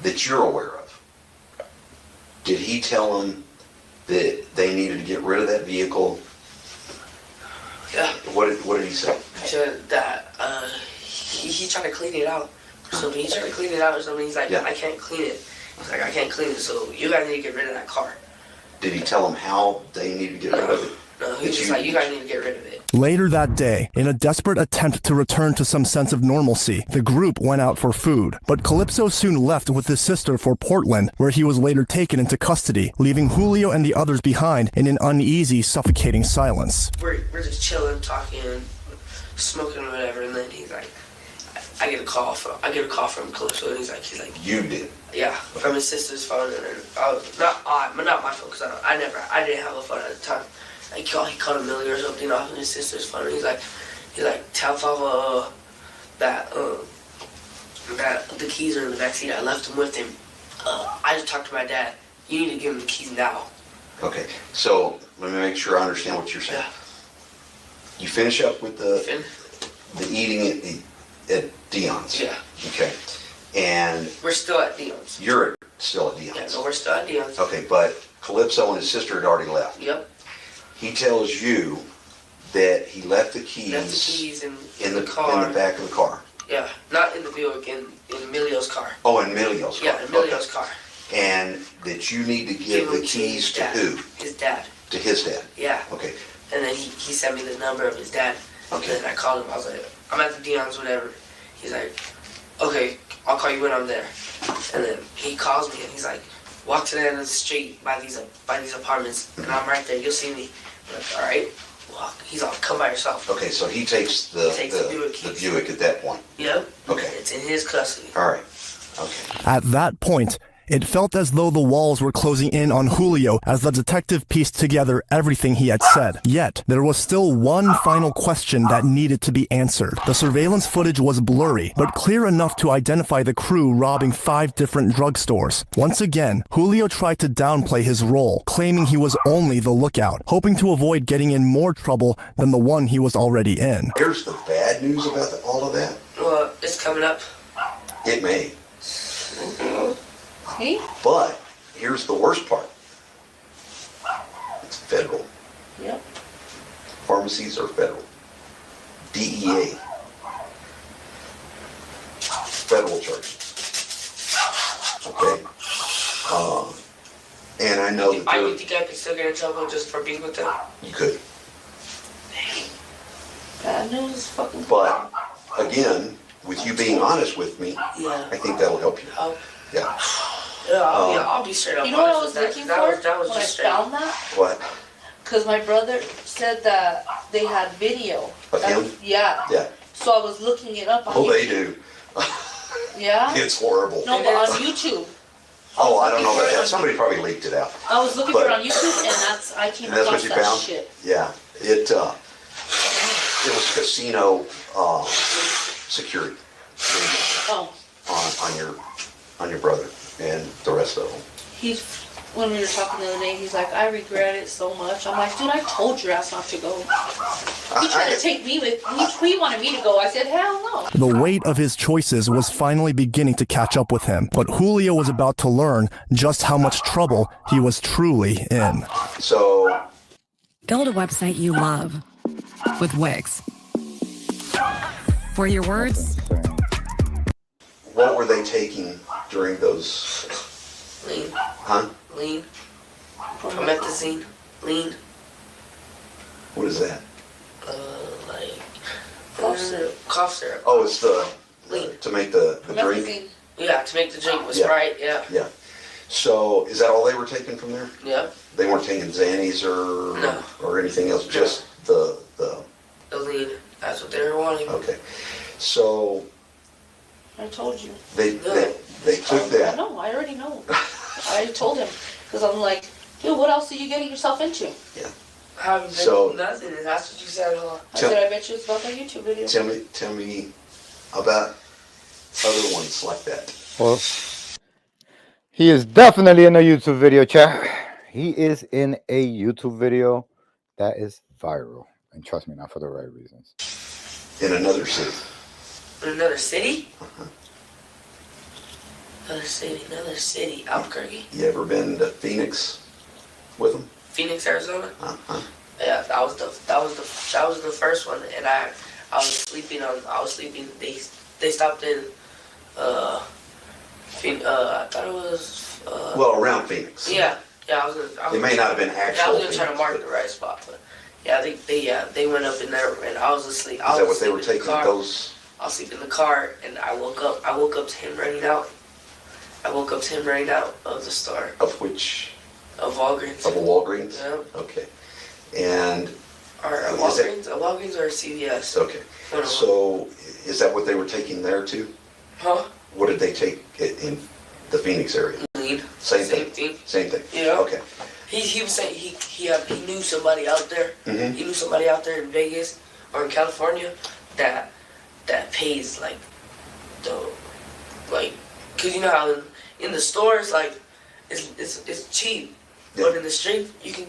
that you're aware of? Did he tell them that they needed to get rid of that vehicle? Yeah. What did he say? He said that he tried to clean it out. So when he tried to clean it out or something, he's like, I can't clean it. He's like, I can't clean it, so you guys need to get rid of that car. Did he tell them how they need to get rid of it? No, he's just like, you guys need to get rid of it. Later that day, in a desperate attempt to return to some sense of normalcy, the group went out for food. But Calypso soon left with his sister for Portland, where he was later taken into custody, leaving Julio and the others behind in an uneasy, suffocating silence. We're just chilling, talking, smoking or whatever, and then he's like, I get a call from Calypso, and he's like, you did? Yeah, from his sister's phone, and then not my phone, because I didn't have a phone at the time. He called Amelia or something off of his sister's phone. And he's like, tell Fafa that the keys are in the backseat. I left them with him. I just talked to my dad. You need to give him the keys now. Okay, so let me make sure I understand what you're saying. Yeah. You finish up with the eating at Dion's. Yeah. Okay, and we're still at Dion's. You're still at Dion's. Yeah, so we're still at Dion's. Okay, but Calypso and his sister had already left. Yep. He tells you that he left the keys, in the car. In the back of the car. Yeah, not in the Buick, in Emilio's car. Oh, in Emilio's car. Yeah, Emilio's car. And that you need to give the keys to who? His dad. To his dad? Yeah. Okay. And then he sent me the number of his dad. Okay. And then I called him. I was like, I'm at the Dion's, whatever. He's like, okay, I'll call you when I'm there. And then he calls me and he's like, walk to the end of the street by these apartments, and I'm right there. You'll see me. I'm like, all right. Walk. He's all, come by yourself. Okay, so he takes the Buick at that point. Yep. Okay. It's in his custody. All right. Okay. At that point, it felt as though the walls were closing in on Julio as the detective pieced together everything he had said. Yet, there was still one final question that needed to be answered. The surveillance footage was blurry, but clear enough to identify the crew robbing 5 different drugstores. Once again, Julio tried to downplay his role, claiming he was only the lookout, hoping to avoid getting in more trouble than the one he was already in. Here's the bad news about all of that. Well, it's coming up. It may. Hey? But here's the worst part. It's federal. Yep. Pharmacies are federal. DEA. Federal charges. Okay. And I know that you think I could still get in trouble just for being with them? you could. Bad news, fucking. But again, with you being honest with me, Yeah. I think that'll help you. Oh. Yeah. Yeah, I'll be straight up. You know what I honest was with looking that. for That was when I just straight. found that? What? Because my brother said that they had video. Of him? Yeah. Yeah. So I was looking it up on Oh, YouTube. they do. Yeah? It's horrible. No, but on YouTube. Oh, I don't know about that. Somebody probably leaked it out. I was looking for it on YouTube, and I came And that's across what you that found? shit. Yeah. It was casino security Oh. on your brother and the rest of them. He's when we were talking the other day, he's like, I regret it so much. I'm like, dude, I told your ass not to go. He tried to take me with, he wanted me to go. I said, hell no. The weight of his choices was finally beginning to catch up with him, but Julio was about to learn just how much trouble he was truly in. So, Build a website you love with Wix. For your words, what were they taking during those? Lean. Huh? Lean. Promethazine. Lean. What is that? Like cough syrup. Cough syrup. Oh, it's the Lean. to make the drink. Yeah, to make the drink with Yeah. Sprite. Yeah. Yeah. So, is that all they were taking from there? Yeah. They weren't taking Xannies or No. or anything else. Just the. The lean. That's what they were wanting. Okay. So I told you. they took I that. know, I already know. I told him. Because I'm like, dude, what else are you getting yourself into? I haven't been So- nothing. That's what you said. Huh? I said, I bet you it's about that YouTube video. Tell me about other ones like that. Well, he is definitely in a YouTube video, chat. He is in a YouTube video that is viral. And trust me, not for the right reasons. In another city. In another city? Another city. Albuquerque. You ever been to Phoenix with them? Phoenix, Arizona. Uh-huh. Yeah, that was the first one, and I was sleeping. They stopped in. I thought it was. Well, around Phoenix. Yeah. It may not have been I actual was gonna try to Phoenix, mark but- the right spot, but yeah, they went up in there, and I was asleep. Is that what they were taking? Those? I was asleep in the car, and I woke up. I woke up to him running out. I woke up to him running out of the store. Of which? Of Walgreens. Of a Walgreens? Yeah. Okay. And Or a is it- Walgreens, a Walgreens or a CVS. okay. One of them. So is that what they were taking there too? Huh? What did they take in the Phoenix area? Lead. Same thing. Same thing. Yeah. Okay. He was saying he knew somebody out there. Mhm. He knew somebody out there in Vegas or in California that pays like cause you know how in the stores like it's cheap, but in the street you can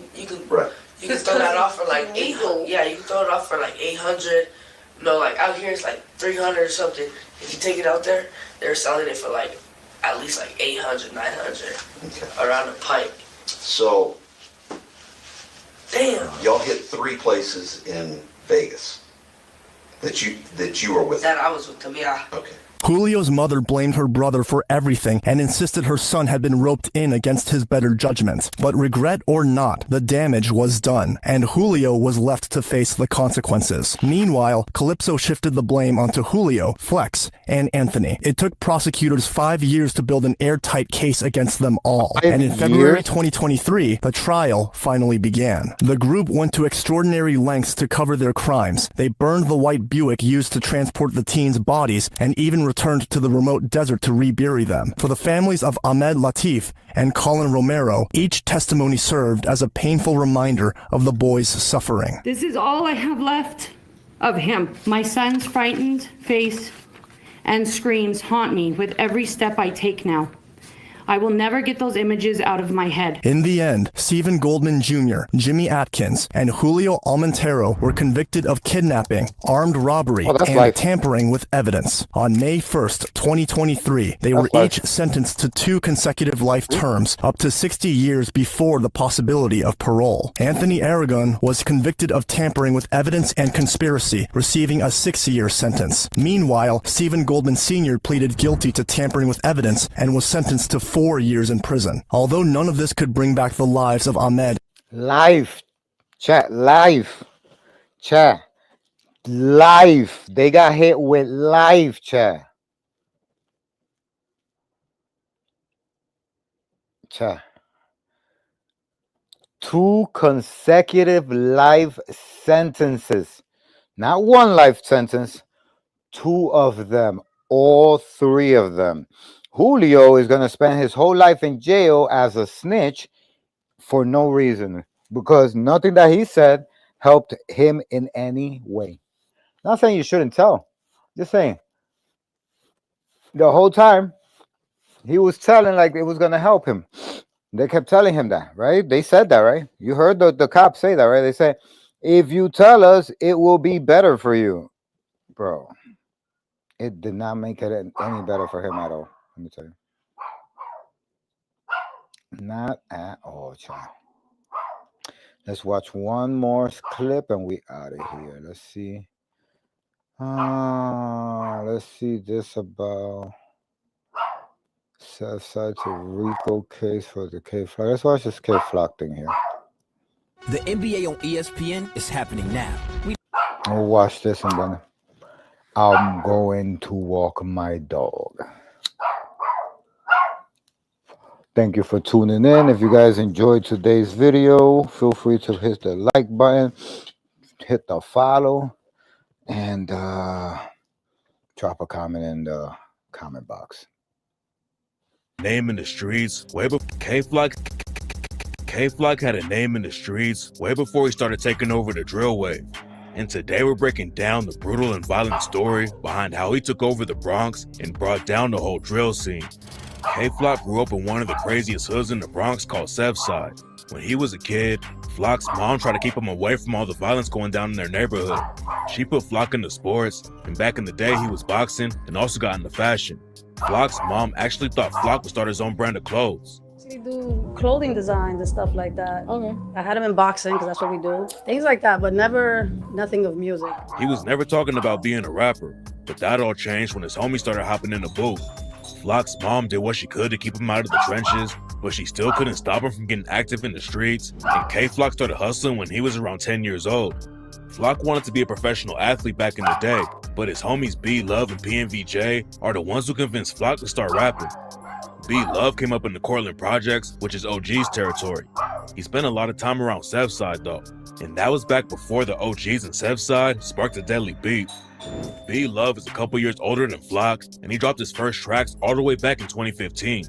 Right. you can throw that off for like 800. Yeah, you can throw it off for like 800. No, like out here it's like 300 or something. If you take it out there, they're selling it for like at least like 800, 900 around a pipe. So Damn. y'all hit 3 places in Vegas that you were with. That I was with them, yeah. Okay. Julio's mother blamed her brother for everything and insisted her son had been roped in against his better judgment. But regret or not, the damage was done, and Julio was left to face the consequences. Meanwhile, Calypso shifted the blame onto Julio, Flex, and Anthony. It took prosecutors 5 years to build an airtight case against them all. And in February 2023, the trial finally began. The group went to extraordinary lengths to cover their crimes. They burned the white Buick used to transport the teens' bodies and even returned to the remote desert to rebury them. For the families of Ahmed Latif and Colin Romero, each testimony served as a painful reminder of the boys' suffering. This is all I have left of him. My son's frightened face and screams haunt me with every step I take now. I will never get those images out of my head. In the end, Stephen Goldman Jr., Jimmy Atkins, and Julio Almontero were convicted of kidnapping, armed robbery, and tampering with evidence. On May 1st, 2023, they were each sentenced to 2 consecutive life terms, up to 60 years before the possibility of parole. Anthony Aragon was convicted of tampering with evidence and conspiracy, receiving a 6-year sentence. Meanwhile, Stephen Goldman Sr. pleaded guilty to tampering with evidence and was sentenced to 4 years in prison. Although none of this could bring back the lives of Ahmed. Life, chat, life, chat, life. They got hit with life, chat. Chat. 2 consecutive life sentences. Not 1 life sentence, 2 of them, all 3 of them. Julio is going to spend his whole life in jail as a snitch for no reason, because nothing that he said helped him in any way. Not saying you shouldn't tell, just saying the whole time he was telling like it was going to help him. They kept telling him that, right? They said that, right? You heard the cops say that, right? They said, if you tell us, it will be better for you. Bro, it did not make it any better for him at all. Let me tell you. Not at all, child. Let's watch one more clip and we out of here. Let's see. Let's see this about Southside to Rico case for the K-Flock. Let's watch this K-Flock thing here. The NBA on ESPN is happening now. We'll watch this and then I'm going to walk my dog. Thank you for tuning in. If you guys enjoyed today's video, feel free to hit the like button, hit the follow, and drop a comment in the comment box. Name in the streets way before K-Flock had a name in the streets way before he started taking over the drill wave. And today we're breaking down the brutal and violent story behind how he took over the Bronx and brought down the whole drill scene. K-Flock grew up in one of the craziest hoods in the Bronx called Southside. When he was a kid, Flock's mom tried to keep him away from all the violence going down in their neighborhood. She put Flock into sports, and back in the day he was boxing and also got into fashion. Flock's mom actually thought Flock would start his own brand of clothes. We do clothing designs and stuff like that. Okay. I had him in boxing because that's what we do. Things like that, but nothing of music. He was never talking about being a rapper, but that all changed when his homie started hopping in the booth. Flock's mom did what she could to keep him out of the trenches, but she still couldn't stop him from getting active in the streets, and K-Flock started hustling when he was around 10 years old. Flock wanted to be a professional athlete back in the day, but his homies B-Love and PNVJ are the ones who convinced Flock to start rapping. B-Love came up in the Cortland Projects, which is OG's territory. He spent a lot of time around Southside though, and that was back before the OGs in Southside sparked a deadly beef. B-Love is a couple years older than Flock, and he dropped his first tracks all the way back in 2015.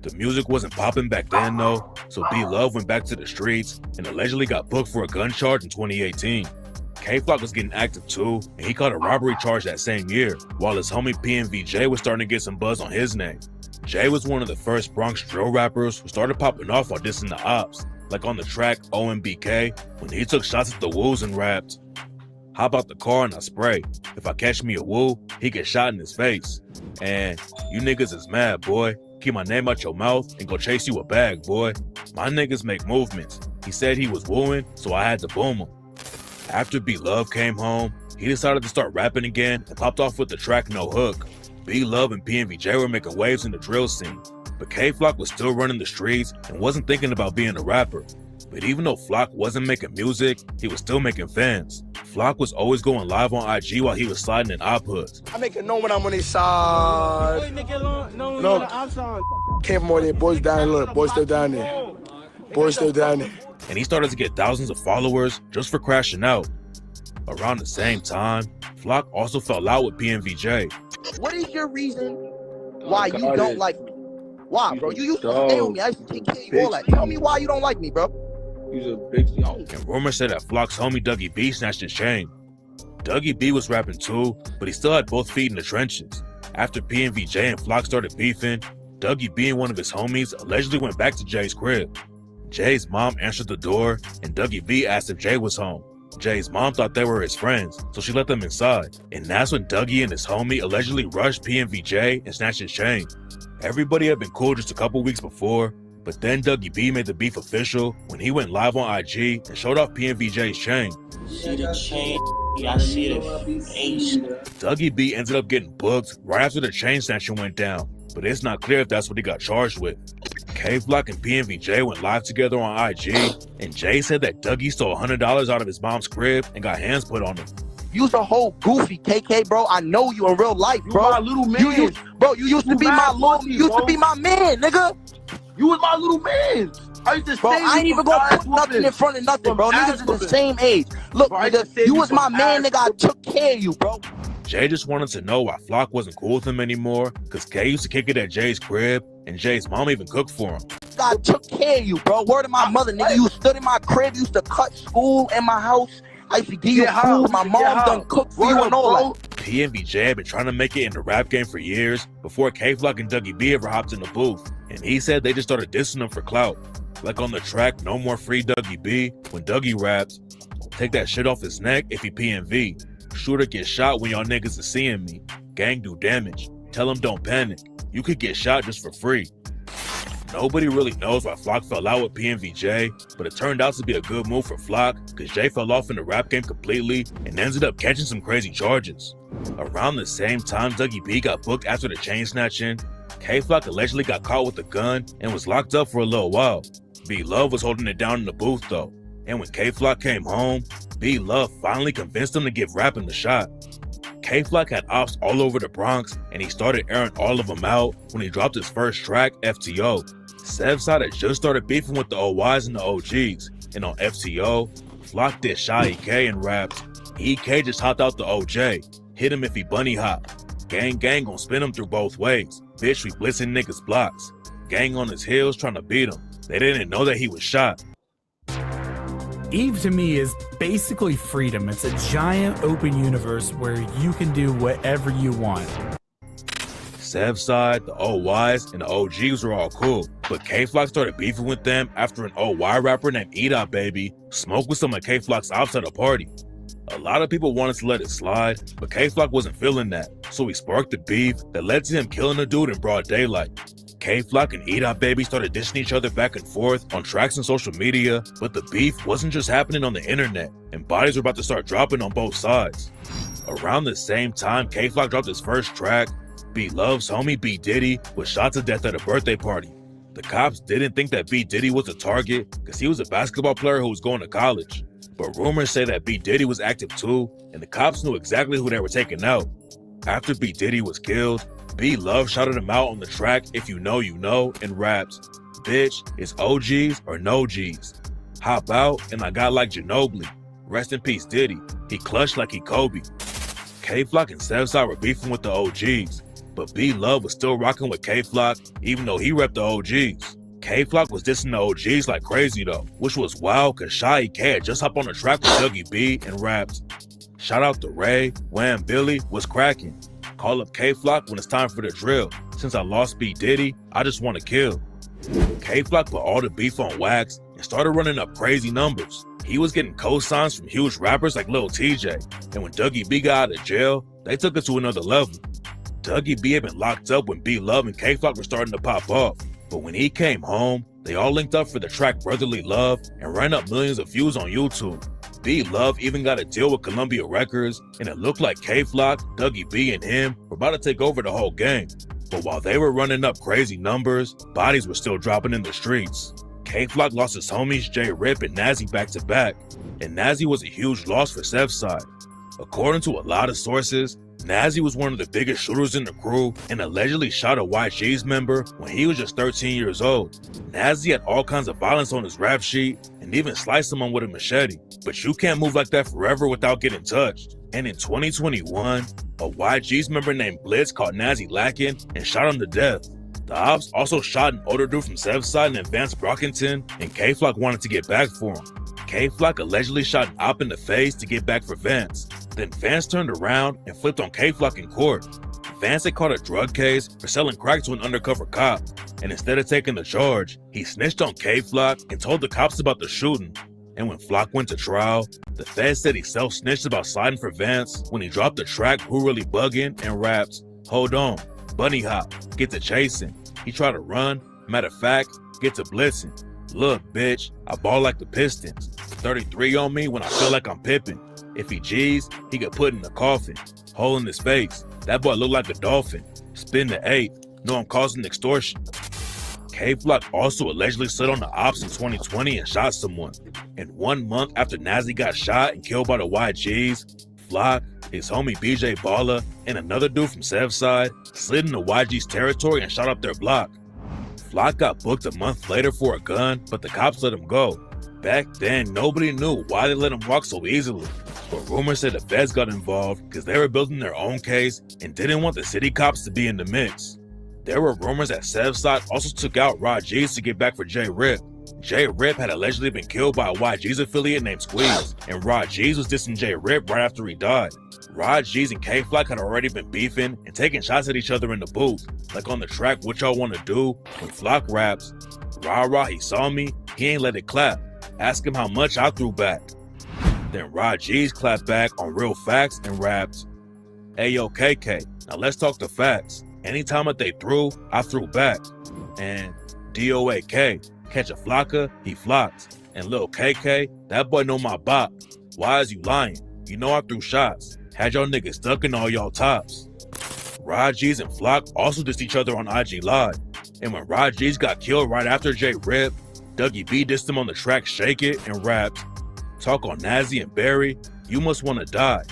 The music wasn't popping back then though, so B-Love went back to the streets and allegedly got booked for a gun charge in 2018. K-Flock was getting active too, and he caught a robbery charge that same year, while his homie PNVJ was starting to get some buzz on his name. Jay was one of the first Bronx drill rappers who started popping off while dissing the ops, like on the track OMBK, when he took shots at the woos and rapped, "Hop out the car and I spray. If I catch me a woo, he get shot in his face. And you niggas is mad, boy. Keep my name out your mouth and go chase you a bag, boy. My niggas make movements." He said he was wooing, so I had to boom him. After B-Love came home, he decided to start rapping again and popped off with the track No Hook. B-Love and PNVJ were making waves in the drill scene, but K-Flock was still running the streets and wasn't thinking about being a rapper. But even though Flock wasn't making music, he was still making fans. Flock was always going live on IG while he was sliding in op hoods. I make it know when I'm on his side. No, came from over there, boys down there, look, boys still down there. Boys still down there. And he started to get thousands of followers just for crashing out. Around the same time, Flock also fell out with PNVJ. What is your reason why you don't like me? Why, bro? You used to stay with me. I used to take care of you, all that. Tell me why you don't like me, bro. And rumors said that Flock's homie Dougie B snatched his chain. Dougie B was rapping too, but he still had both feet in the trenches. After PNVJ and Flock started beefing, Dougie B and one of his homies allegedly went back to Jay's crib. Jay's mom answered the door, and Dougie B asked if Jay was home. Jay's mom thought they were his friends, so she let them inside. And that's when Dougie and his homie allegedly rushed PNVJ and snatched his chain. Everybody had been cool just a couple weeks before, but then Dougie B made the beef official when he went live on IG and showed off PNVJ's chain. See the chain, I see the face. Dougie B ended up getting booked right after the chain snatching went down, but it's not clear if that's what he got charged with. K-Flock and PNVJ went live together on IG, and Jay said that Dougie stole $100 out of his mom's crib and got hands put on him. You's a whole goofy, KK, bro. I know you in real life, bro. You my little man. You used to be my little, you used to be my man, nigga. You was my little man. I used to bro, I ain't even gonna put nothing in front of nothing, bro. Niggas is the same age. Look, nigga, you was my man, nigga. I took care of you, bro. Jay just wanted to know why Flock wasn't cool with him anymore, because K used to kick it at Jay's crib, and Jay's mom even cooked for him. I took care of you, bro. Word of my mother, nigga. You stood in my crib, used to cut school in my house. I used to give you food. My mom done cooked for you and all that. PNVJ had been trying to make it in the rap game for years before K-Flock and Dougie B ever hopped in the booth. And he said they just started dissing him for clout. Like on the track No More Free Dougie B, when Dougie raps, take that shit off his neck if he PNV. Shooter get shot when y'all niggas are seeing me. Gang do damage. Tell him don't panic. You could get shot just for free. Nobody really knows why Flock fell out with PNVJ, but it turned out to be a good move for Flock because Jay fell off in the rap game completely and ended up catching some crazy charges. Around the same time Dougie B got booked after the chain snatching, K-Flock allegedly got caught with a gun and was locked up for a little while. B-Love was holding it down in the booth though, and when K-Flock came home, B-Love finally convinced him to give rapping the shot. K-Flock had ops all over the Bronx, and he started airing all of them out when he dropped his first track, FTO. Sevside had just started beefing with the OYs and the OGs, and on FTO, Flock did Shy EK and raps. EK just hopped out the OJ, hit him if he bunny hop. Gang gon' spin him through both ways. Bitch, we blitzing niggas blocks. Gang on his heels trying to beat him. They didn't know that he was shot. EVE to me is basically freedom. It's a giant open universe where you can do whatever you want. Sevside, the OYs, and the OGs were all cool, but K-Flock started beefing with them after an OY rapper named E-Dot Baby smoked with some of K-Flock's ops at a party. A lot of people wanted to let it slide, but K-Flock wasn't feeling that, so he sparked the beef that led to him killing a dude in broad daylight. K-Flock and E-Dot Baby started dissing each other back and forth on tracks and social media, but the beef wasn't just happening on the internet, and bodies were about to start dropping on both sides. Around the same time K-Flock dropped his first track, B-Love's homie B Diddy was shot to death at a birthday party. The cops didn't think that B Diddy was a target because he was a basketball player who was going to college. But rumors say that B Diddy was active too, and the cops knew exactly who they were taking out. After B Diddy was killed, B Love shouted him out on the track If You Know You Know and raps, "Bitch, it's OGs or no G's. Hop out and I got like Ginobili. Rest in peace Diddy, he clutched like he Kobe." K-Flock and Sevside were beefing with the OGs, but B Love was still rocking with K-Flock even though he repped the OGs. K-Flock was dissing the OGs like crazy though, which was wild cause Shy EK had just hopped on the track with Dougie B and raps, "Shout out to Ray, Wham Billy was cracking. Call up K-Flock when it's time for the drill. Since I lost B Diddy, I just want to kill." K-Flock put all the beef on wax and started running up crazy numbers. He was getting cosigns from huge rappers like Lil TJ, and when Dougie B got out of jail, they took it to another level. Dougie B had been locked up when B Love and K-Flock were starting to pop off, but when he came home, they all linked up for the track Brotherly Love and ran up millions of views on YouTube. B Love even got a deal with Columbia Records, and it looked like K-Flock, Dougie B, and him were about to take over the whole game. But while they were running up crazy numbers, bodies were still dropping in the streets. K-Flock lost his homies J-Rip and Nazi back to back, and Nazi was a huge loss for Sevside. According to a lot of sources, Nazi was one of the biggest shooters in the crew and allegedly shot a YG's member when he was just 13 years old. Nazi had all kinds of violence on his rap sheet and even sliced someone with a machete. But you can't move like that forever without getting touched. And in 2021, a YG's member named Blitz caught Nazi lacking and shot him to death. The ops also shot an older dude from Sevside named Vance Brockington, and K-Flock wanted to get back for him. K-Flock allegedly shot an op in the face to get back for Vance. Then Vance turned around and flipped on K-Flock in court. Vance had caught a drug case for selling crack to an undercover cop, and instead of taking the charge, he snitched on K-Flock and told the cops about the shooting. And when Flock went to trial, the feds said he self-snitched about sliding for Vance when he dropped the track Who Really Buggin' and raps, "Hold on, bunny hop, get to chasing. He tried to run, matter of fact, get to blitzing. Look, bitch, I ball like the Pistons. 33 on me when I feel like I'm Pippin. If he G's, he get put in the coffin. Hole in his face, that boy look like a dolphin. Spin the 8, know I'm causing extortion." K-Flock also allegedly slid on the ops in 2020 and shot someone. And 1 month after Nazi got shot and killed by the YGs, Flock, his homie BJ Baller, and another dude from Sevside slid into YG's territory and shot up their block. Flock got booked a month later for a gun, but the cops let him go. Back then, nobody knew why they let him walk so easily. But rumors said the feds got involved because they were building their own case and didn't want the city cops to be in the mix. There were rumors that Sevside also took out Rod G's to get back for J-Rip, J-Rip had allegedly been killed by a YG's affiliate named Squeeze, and Rod G's was dissing J-Rip right after he died. Rod G's and K-Flock had already been beefing and taking shots at each other in the booth, like on the track What Y'all Wanna Do, when Flock raps, "Rah rah, he saw me, he ain't let it clap, ask him how much I threw back." Then Rod G's clapped back on Real Facts and raps, "Ayo KK, now let's talk the facts. Anytime that they threw, I threw back." And DOAK, catch a flocker, he flocks. And Lil KK, that boy know my bop. Why is you lying? You know I threw shots. Had y'all niggas stuck in all y'all tops. Rod G's and Flock also dissed each other on IG Live. And when Rod G's got killed right after J-Rip, Dougie B dissed him on the track Shake It and raps, "Talk on Nazi and Barry, you must wanna die.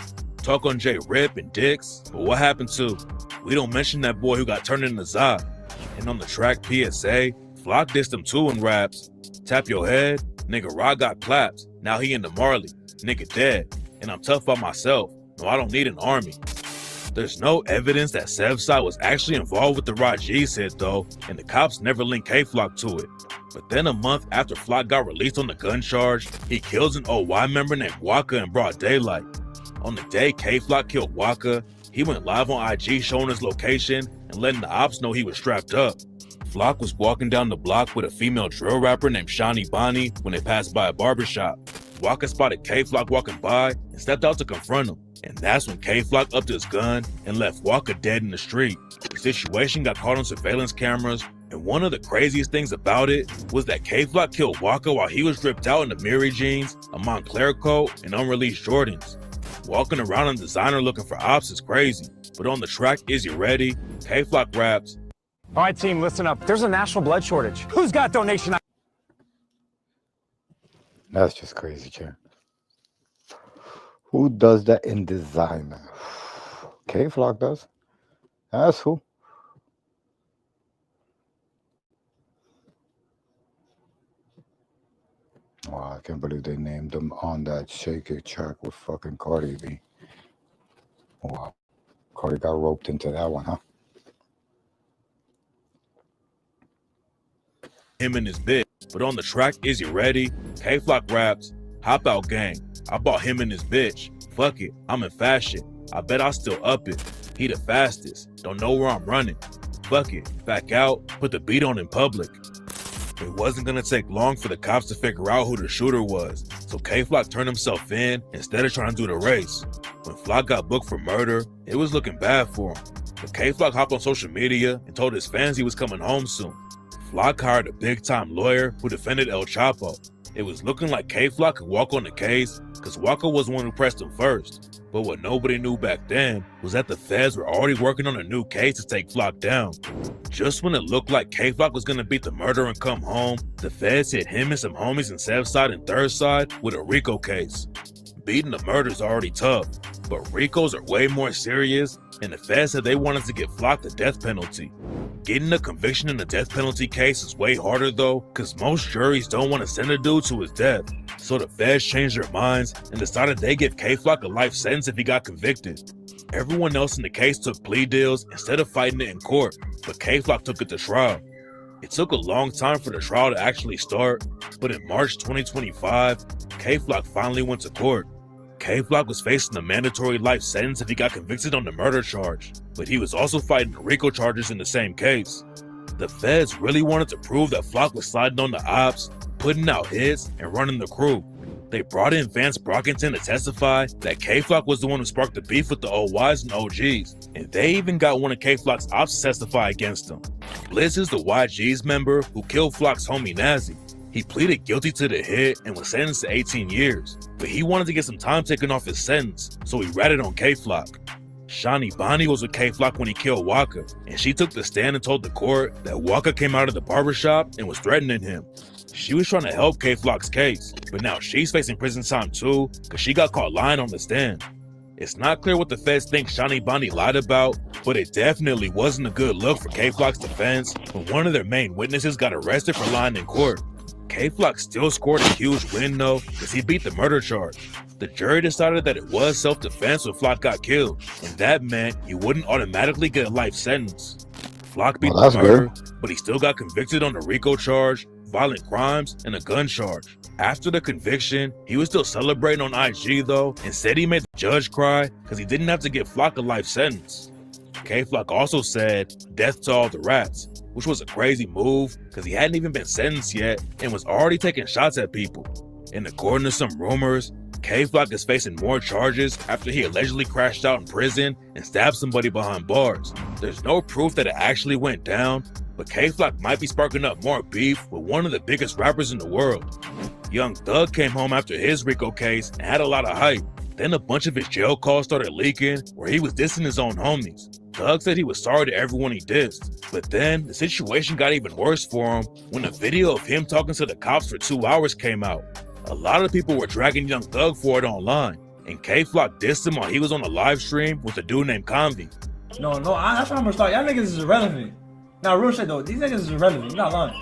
Talk on J-Rip and Dix, but what happened to? We don't mention that boy who got turned into Zod." And on the track PSA, Flock dissed him too and raps, "Tap your head, nigga Rod got clapped, now he into Marley, nigga dead, and I'm tough by myself, no I don't need an army." There's no evidence that Sevside was actually involved with the Rod G's hit though, and the cops never linked K-Flock to it. But then a month after Flock got released on the gun charge, he kills an OY member named Waka in broad daylight. On the day K-Flock killed Waka, he went live on IG showing his location and letting the ops know he was strapped up. Flock was walking down the block with a female drill rapper named Shani Bonnie when they passed by a barbershop. Waka spotted K-Flock walking by and stepped out to confront him. And that's when K-Flock upped his gun and left Waka dead in the street. The situation got caught on surveillance cameras, and one of the craziest things about it was that K-Flock killed Waka while he was ripped out in the Miri jeans, a Montclair coat, and unreleased Jordans. Walking around in designer looking for ops is crazy, but on the track Is You Ready, K-Flock raps, "All right, team, listen up. There's a national blood shortage. Who's got donation?" That's just crazy, Chair. Who does that in designer? K-Flock does. That's who. Wow, I can't believe they named him on that Shake It track with fucking Cardi B. Wow. Cardi got roped into that one, huh? him and his bitch. But on the track Is You Ready, K-Flock raps, "Hop out gang, I bought him and his bitch. Fuck it, I'm in fashion. I bet I still up it. He the fastest, don't know where I'm running. Fuck it, back out, put the beat on in public." It wasn't gonna take long for the cops to figure out who the shooter was, so K-Flock turned himself in instead of trying to do the race. When Flock got booked for murder, it was looking bad for him. But K-Flock hopped on social media and told his fans he was coming home soon. Flock hired a big-time lawyer who defended El Chapo. It was looking like K-Flock could walk on the case because Waka was the one who pressed him first. But what nobody knew back then was that the feds were already working on a new case to take Flock down. Just when it looked like K-Flock was gonna beat the murder and come home, the feds hit him and some homies in Sevside and Third Side with a RICO case. Beating the murder's already tough, but RICOs are way more serious, and the feds said they wanted to give Flock the death penalty. Getting a conviction in a death penalty case is way harder though, cause most juries don't want to send a dude to his death. So the feds changed their minds and decided they give K-Flock a life sentence if he got convicted. Everyone else in the case took plea deals instead of fighting it in court, but K-Flock took it to trial. It took a long time for the trial to actually start, but in March 2025, K-Flock finally went to court. K-Flock was facing a mandatory life sentence if he got convicted on the murder charge, but he was also fighting the RICO charges in the same case. The feds really wanted to prove that Flock was sliding on the ops, putting out hits, and running the crew. They brought in Vance Brockington to testify that K-Flock was the one who sparked the beef with the OYs and OGs, and they even got one of K-Flock's ops to testify against him. Blizz is the YG's member who killed Flock's homie Nazi. He pleaded guilty to the hit and was sentenced to 18 years, but he wanted to get some time taken off his sentence, so he ratted on K-Flock. Shani Bonnie was with K-Flock when he killed Waka, and she took the stand and told the court that Waka came out of the barbershop and was threatening him. She was trying to help K-Flock's case, but now she's facing prison time too because she got caught lying on the stand. It's not clear what the feds think Shani Bonnie lied about, but it definitely wasn't a good look for K-Flock's defense when one of their main witnesses got arrested for lying in court. K-Flock still scored a huge win though because he beat the murder charge. The jury decided that it was self-defense when Flock got killed, and that meant he wouldn't automatically get a life sentence. Flock beat the murder, but he still got convicted on the RICO charge violent crimes, and a gun charge. After the conviction, he was still celebrating on IG though, and said he made the judge cry because he didn't have to give Flock a life sentence. K-Flock also said, "Death to all the rats," which was a crazy move because he hadn't even been sentenced yet and was already taking shots at people. And according to some rumors, K-Flock is facing more charges after he allegedly crashed out in prison and stabbed somebody behind bars. There's no proof that it actually went down, but K-Flock might be sparking up more beef with one of the biggest rappers in the world. Young Thug came home after his RICO case and had a lot of hype. Then a bunch of his jail calls started leaking where he was dissing his own homies. Thug said he was sorry to everyone he dissed, but then the situation got even worse for him when a video of him talking to the cops for 2 hours came out. A lot of people were dragging Young Thug for it online, and K-Flock dissed him while he was on a live stream with a dude named Convy. No, that's what I'm gonna start. Y'all niggas is irrelevant. Now, real shit though, these niggas is irrelevant. You're not lying.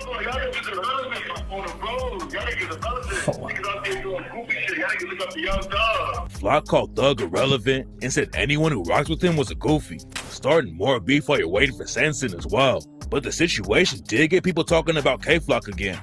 Flock called Thug irrelevant and said anyone who rocks with him was a goofy, starting more beef while you're waiting for sentencing as well. But the situation did get people talking about K-Flock again.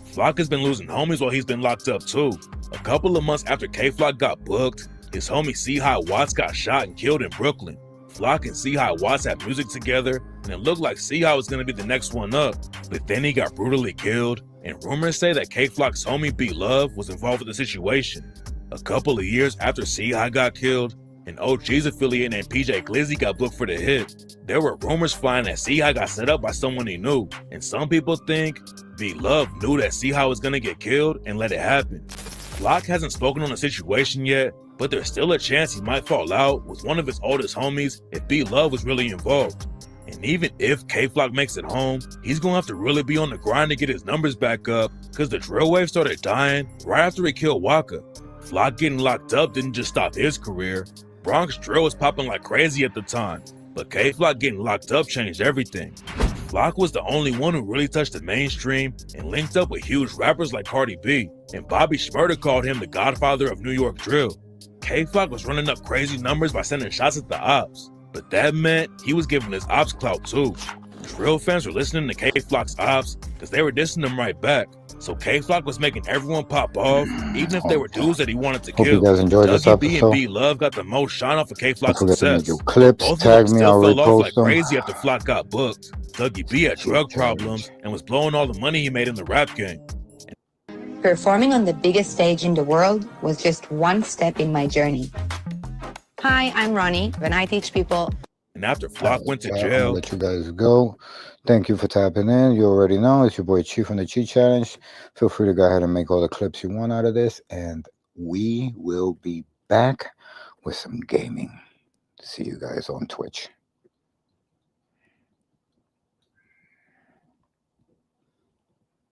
Flock has been losing homies while he's been locked up too. A couple of months after K-Flock got booked, his homie C-High Watts got shot and killed in Brooklyn. Flock and C-High Watts had music together, and it looked like C-High was gonna be the next one up. But then he got brutally killed, and rumors say that K-Flock's homie B-Love was involved with the situation. A couple of years after C-High got killed, an OG's affiliate named PJ Glizzy got booked for the hit. There were rumors flying that C-High got set up by someone he knew, and some people think B-Love knew that C-High was gonna get killed and let it happen. Flock hasn't spoken on the situation yet, but there's still a chance he might fall out with one of his oldest homies if B-Love was really involved. And even if K-Flock makes it home, he's gonna have to really be on the grind to get his numbers back up because the drill wave started dying right after he killed Waka. Flock getting locked up didn't just stop his career. Bronx drill was popping like crazy at the time, but K-Flock getting locked up changed everything. Flock was the only one who really touched the mainstream and linked up with huge rappers like Cardi B, and Bobby Shmurda called him the godfather of New York drill. K-Flock was running up crazy numbers by sending shots at the ops, but that meant he was giving his ops clout too. Drill fans were listening to K-Flock's ops because they were dissing him right back. So K-Flock was making everyone pop off, even if they were dudes that he wanted to kill. Hope you guys enjoyed this Dougie B and episode. B-Love got the most shine off of K-Flock's Don't forget to success. make your clips, Both tag of them me, still I'll fell off repost like them. crazy after Flock got booked. Dougie B had drug problems and was blowing all the money he made in the rap game. Performing on the biggest stage in the world was just one step in my journey. Hi, I'm Ronnie, and I teach people. And after Flock went to I'm gonna jail, let you guys go. Thank you for tapping in. You already know it's your boy Chief from the Cheat Challenge. Feel free to go ahead and make all the clips you want out of this, and we will be back with some gaming. See you guys on Twitch.